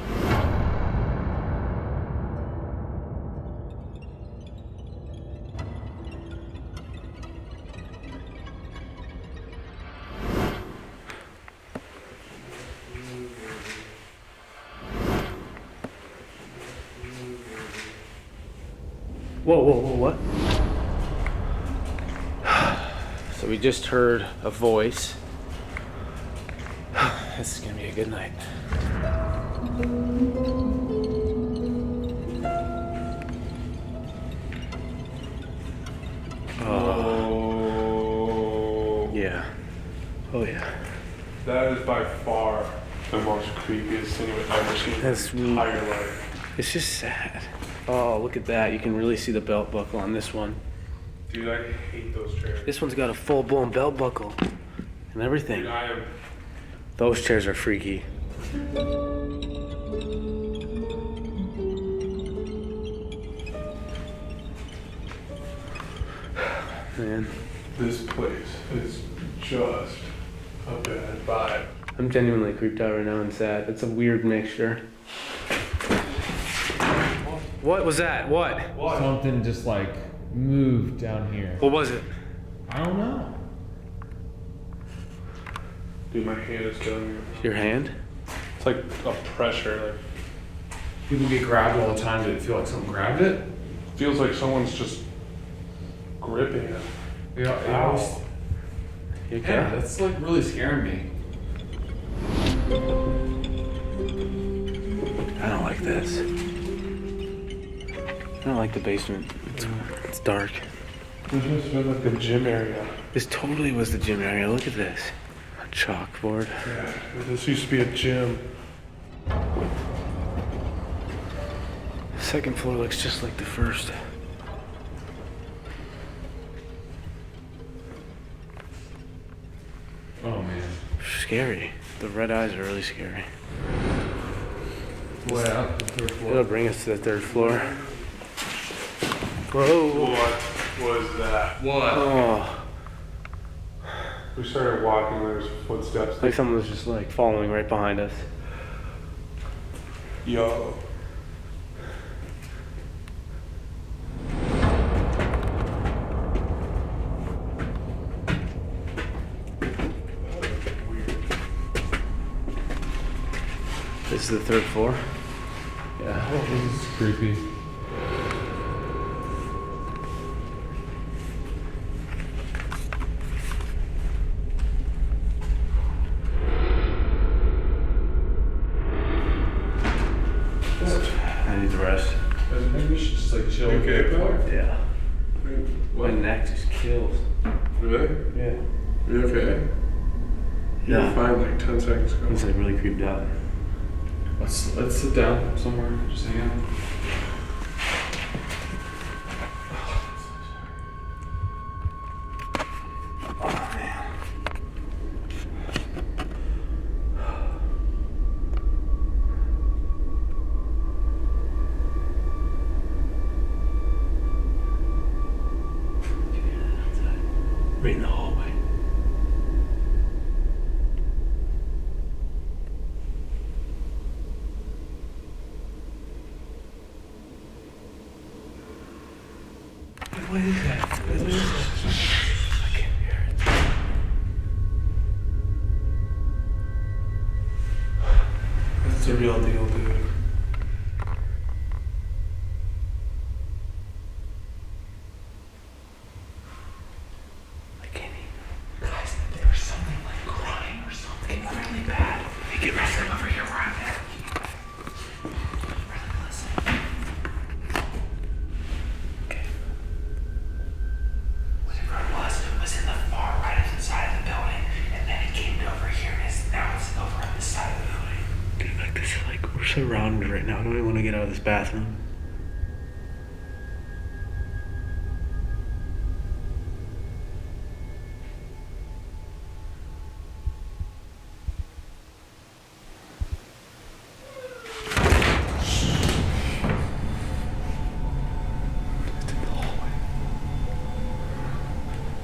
Whoa, whoa, whoa, what? So we just heard a voice. This is gonna be a good night. Oh. Yeah. Oh yeah. That is by far the most creepiest thing I've ever seen in my entire life. It's just sad. Oh, look at that. You can really see the belt buckle on this one. Dude, I hate those chairs. This one's got a full-blown belt buckle and everything. Dude, I am. Those chairs are freaky. Man. This place is just a bad vibe. I'm genuinely creeped out right now and sad. It's a weird mixture. What was that? What? Something just like moved down here. What was it? I don't know. Dude, my hand is killing me. Your hand? It's like a pressure. Like, People get grabbed all the time. Did it feel like someone grabbed it? feels like someone's just gripping it. Yeah, Ow. You okay? Yeah, that's like really scaring me. I don't like this. I don't like the basement. It's dark. This must feel like the gym area. This totally was the gym area. Look at this. A chalkboard. Yeah, this used to be a gym. The second floor looks just like the first. Oh man. Scary. The red eyes are really scary. Well, the third floor. It'll bring us to the third floor. Whoa. What was that? What? Oh. We started walking, there's footsteps. Like someone was just like following right behind us. Yo. This is the third floor? Yeah. Oh, this is creepy. I need to rest. Maybe we should just like chill. Okay, pal? Yeah. What? My neck just kills. Really? Yeah. You okay? You were fine like 10 seconds ago. He's like really creeped out. Let's sit down somewhere. Just hang out. Right in the hallway. What is that? What is that? I can't hear it. That's the real deal, dude. Guys, there was something like crying or something really bad. Hey, get ready, over here where I'm at. Really listen. Okay. Whatever it was in the far right side of the building, and then it came over here, and now it's over on this side of the building. Dude, like this is like, we're surrounded right now. I don't even want to get out of this bathroom.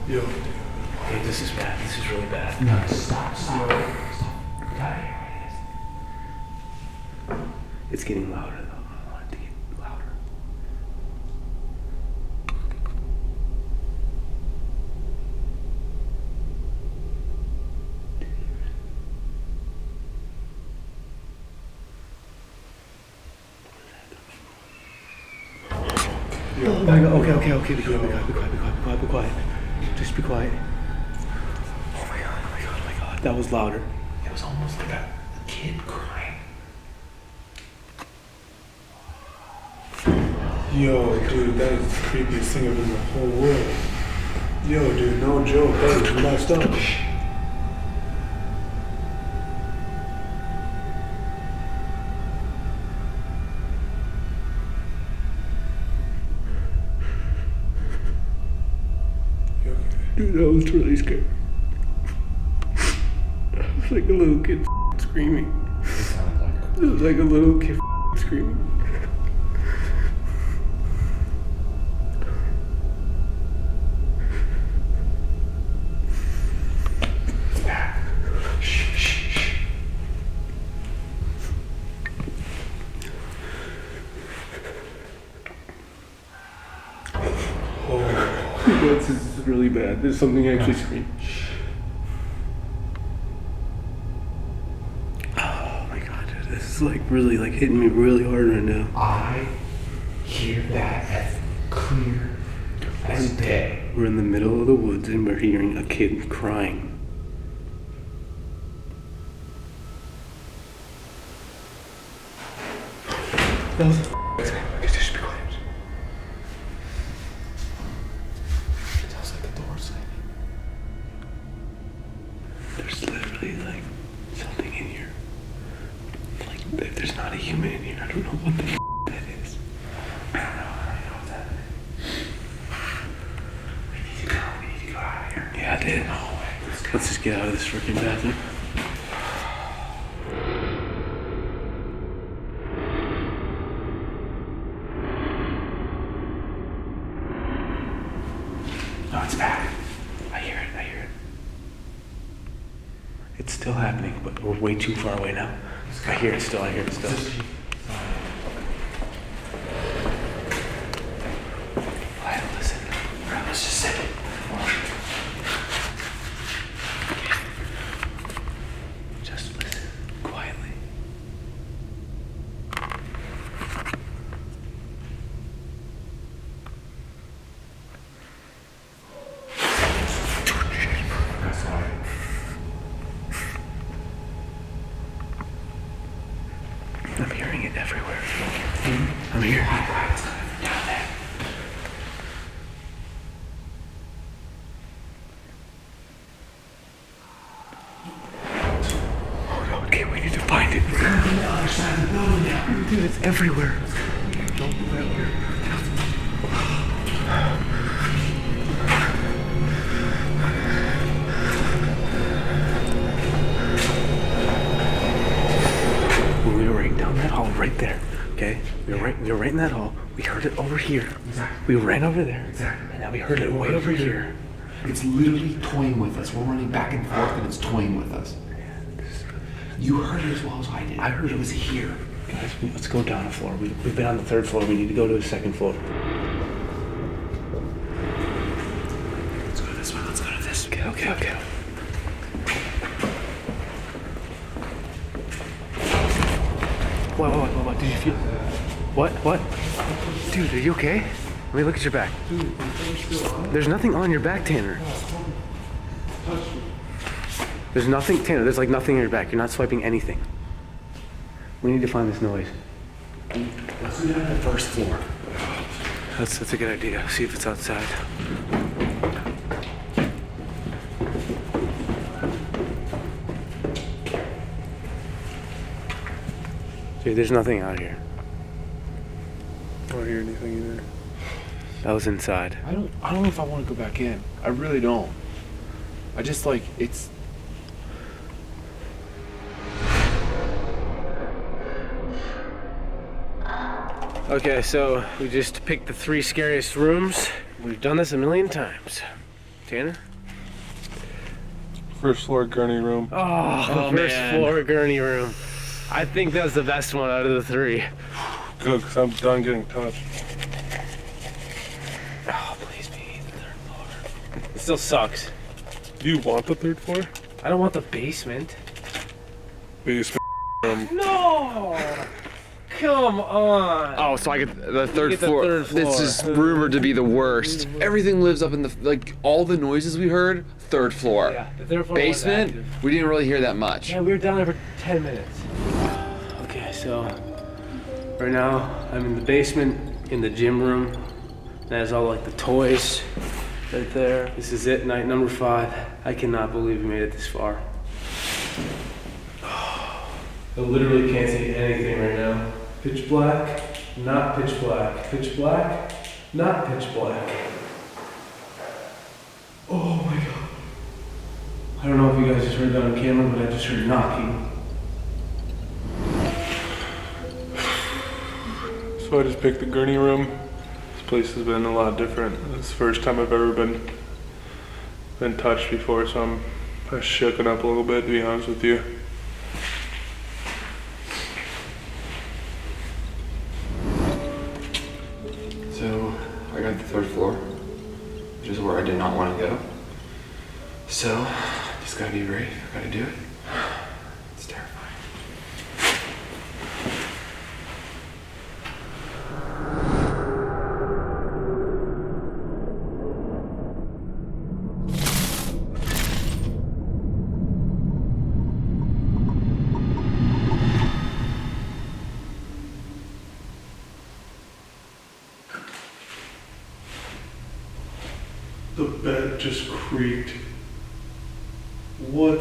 Yo. Hey, this is bad. This is really bad. No, stop. We gotta hear what it is. It's getting louder though. I want it to get louder. Oh my god, okay, be quiet. Just be quiet. Oh my god. That was louder. It was almost like a kid crying. Yo, dude, that is the creepiest thing I've in the whole world. Yo, dude, no joke. That is messed up. was really scared. It was like a little kid screaming. It was like a little kid screaming. This is really bad. There's something actually screaming. Oh my god, dude, this is like really like hitting me really hard right now. I hear that as clear as day. We're in the middle of the woods and we're hearing a kid crying. That was just be quiet. It sounds like a door slamming. There's literally like something in here. Like if there's not a human in here, I don't know what the that is. I don't know what that is. We need to go out of here. Yeah, I did. Let's just get out of this freaking bathroom. No, it's back. I hear it. It's still happening, but we're way too far away now. I hear it still. Quiet, listen. All right, let's just sit. Just listen quietly. I'm hearing it everywhere. I'm hearing it. Down there. Oh, okay, we need to find it. We're on the other side of the building now. Dude, it's everywhere. Don't move out here. We were right down that hall, right there. Okay, we were right in that hall. We heard it over here. Exactly. We ran over there. Exactly. And now we heard it way over here. It's literally toying with us. We're running back and forth and it's toying with us. You heard it as well as I did. I heard it was here. Guys, let's go down a floor. We've been on the 3rd floor. We need to go to the 2nd floor. Let's go this way. Let's go to this. Okay. What? Did you feel? What? Dude, are you okay? Let me look at your back. There's nothing on your back, Tanner. There's nothing, Tanner. There's like nothing on your back. You're not swiping anything. We need to find this noise. Let's do that on the 1st floor. That's a good idea. See if it's outside. Dude, there's nothing out here. I don't hear anything either. That was inside. I don't know if I want to go back in. I really don't. I just like it's. Okay, so we just picked the 3 scariest rooms. We've done this a million times. Tanner? 1st floor gurney room. Oh, first floor gurney room. I think that's the best one out of the 3. Good, because I'm done getting touched. Oh, please be the 3rd floor. It still sucks. Do you want the 3rd floor? I don't want the basement. Basement room. No! Come on. Oh, so I get the 3rd get the floor. 3rd floor. This is rumored to be the worst. Everything lives up in the like all the noises we heard. 3rd floor. Yeah, the 3rd floor. Basement. We didn't really hear that much. Yeah, we were down there for 10 minutes. Okay, so right now I'm in the basement in the gym room. That has all like the toys right there. This is it, night number 5. I cannot believe we made it this far. I literally can't see anything right now. Pitch black, not pitch black. Pitch black, not pitch black. Oh my god. I don't know if you guys just heard that on camera, but I just heard knocking. So I just picked the gurney room. This place has been a lot different. It's the first time I've ever been touched before, so I'm shooken up a little bit, to be honest with you. So I got the 3rd floor, which is where I did not want to go. So just gotta be brave. Gotta do it. It's terrifying. The bed just creaked. What?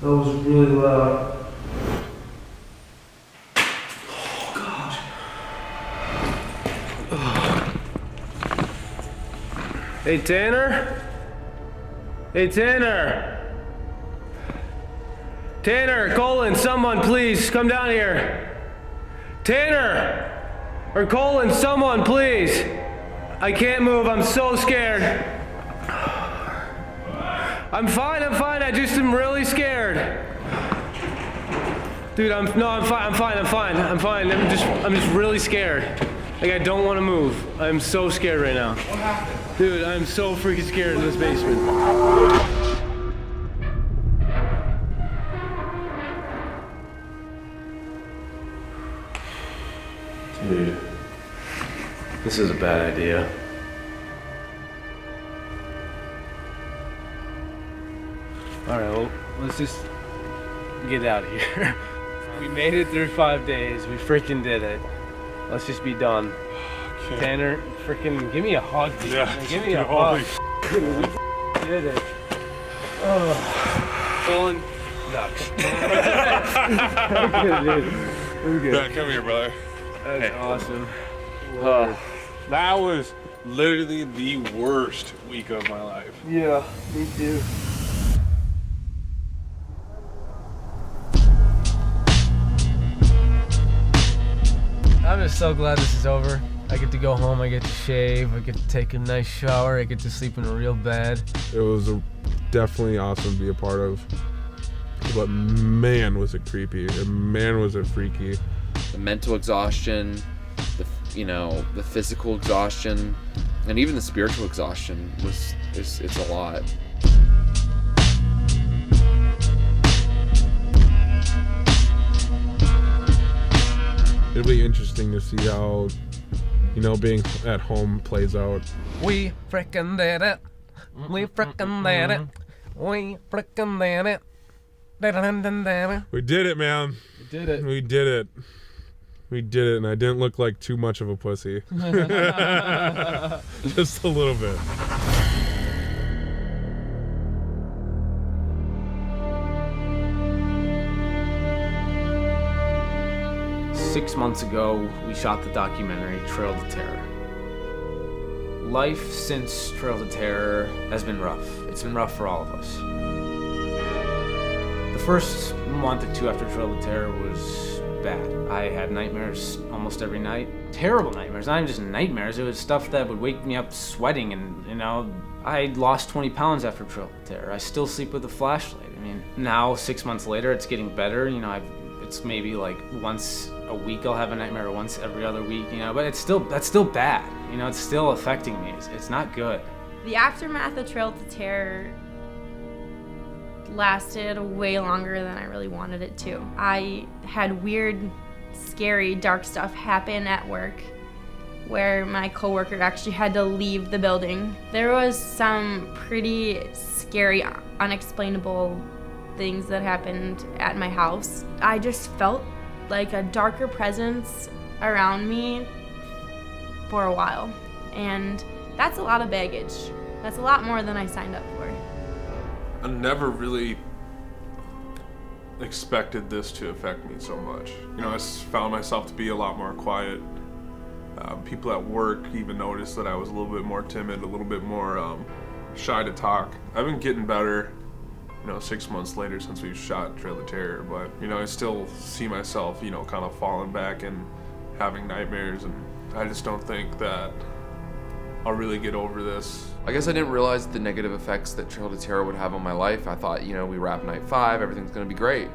That was really loud. Hey, Tanner? Hey, Tanner! Tanner, Colin, someone please, come down here. Tanner! Or Colin, someone please. I can't move, I'm so scared. I'm fine, I just am really scared. Dude, I'm fine. I'm just really scared. Like, I don't want to move. I'm so scared right now. What happened? Dude, I'm so freaking scared in this basement. Dude, this is a bad idea. Alright, well, let's just get out of here. We made it through 5 days. We freaking did it. Let's just be done. Okay. Tanner, freaking give me a hug, dude. Yeah, Give me a hug. We did it. Oh. Colin, nuts. I'm good, dude. I'm good. Yeah, come here, brother. That's awesome. That was literally the worst week of my life. Yeah, me too. I'm just so glad this is over. I get to go home, I get to shave, I get to take a nice shower, I get to sleep in a real bed. It was definitely awesome to be a part of. But man, was it creepy, and man, was it freaky. The mental exhaustion, the physical exhaustion, and even the spiritual exhaustion it's a lot. It'll be interesting to see how, being at home plays out. We frickin' did it. We frickin' did it. We frickin' did it. We did it, man. We did it. We did it. We did it, and I didn't look like too much of a pussy. Just a little bit. Six months ago, we shot the documentary Trail to Terror. Life since Trail to Terror has been rough. It's been rough for all of us. The first month or two after Trail to Terror was bad. I had nightmares almost every night. Terrible nightmares, not even just nightmares. It was stuff that would wake me up sweating, and I lost 20 pounds after Trail to Terror. I still sleep with a flashlight. I mean, now 6 months later, it's getting better. It's maybe like once a week I'll have a nightmare, or once every other week, but that's still bad. It's still affecting me. It's not good. The aftermath of Trail to Terror lasted way longer than I really wanted it to. I had weird, scary, dark stuff happen at work where my coworker actually had to leave the building. There was some pretty scary, unexplainable things that happened at my house. I just felt like a darker presence around me for a while. And that's a lot of baggage. That's a lot more than I signed up for. I never really expected this to affect me so much. You know, I found myself to be a lot more quiet. People at work even noticed that I was a little bit more timid, a little bit more shy to talk. I've been getting better, 6 months later since we've shot Trail to Terror, but, I still see myself, kind of falling back and having nightmares, and I just don't think that I'll really get over this. I guess I didn't realize the negative effects that Trail to Terror would have on my life. I thought, we wrap night 5, everything's gonna be great,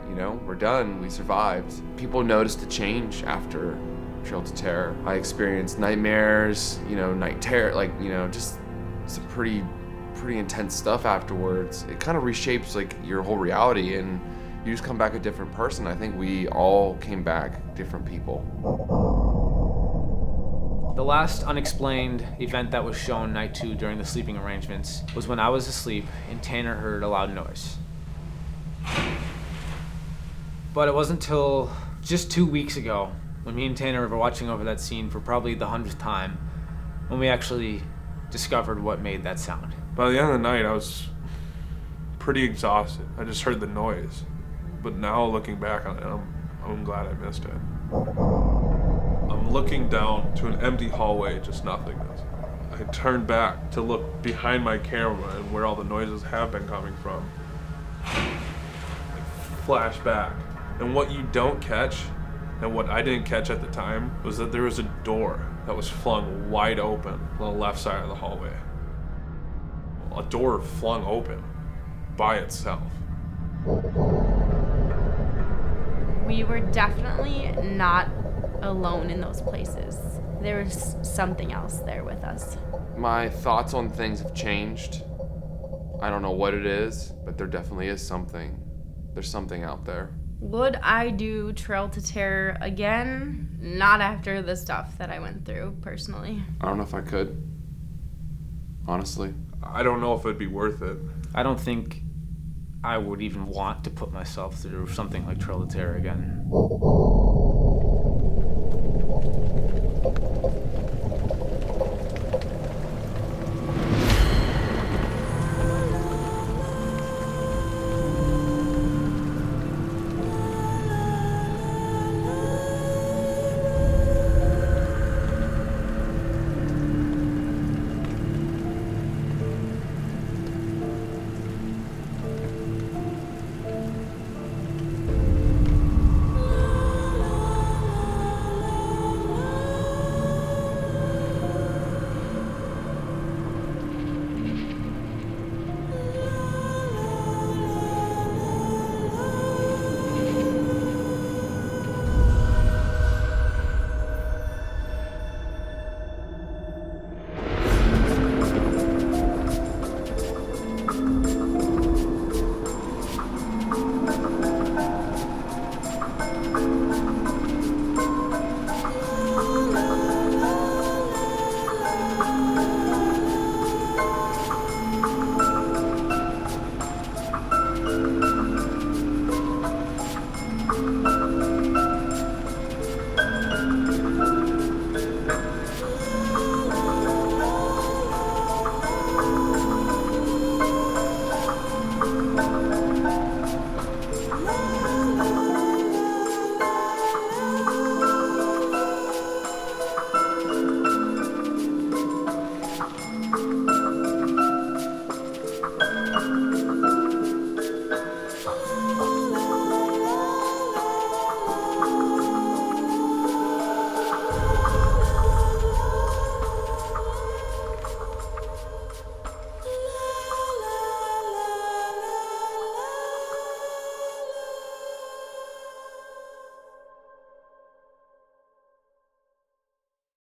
we're done, we survived. People noticed the change after Trail to Terror. I experienced nightmares, night terror, just some pretty intense stuff afterwards. It kind of reshapes your whole reality, and you just come back a different person. I think we all came back different people. The last unexplained event that was shown night 2 during the sleeping arrangements was when I was asleep and Tanner heard a loud noise. But it wasn't until just 2 weeks ago, when me and Tanner were watching over that scene for probably the 100th time, when we actually discovered what made that sound. By the end of the night, I was pretty exhausted. I just heard the noise. But now looking back on it, I'm glad I missed it. I'm looking down to an empty hallway, just nothingness. I turned back to look behind my camera and where all the noises have been coming from. Flash back. And what you don't catch, and what I didn't catch at the time, was that there was a door that was flung wide open on the left side of the hallway. A door flung open by itself. We were definitely not alone in those places. There was something else there with us. My thoughts on things have changed. I don't know what it is, but there definitely is something. There's something out there. Would I do Trail to Terror again? Not after the stuff that I went through, personally. I don't know if I could. Honestly. I don't know if it'd be worth it. I don't think I would even want to put myself through something like Trail to Terror again.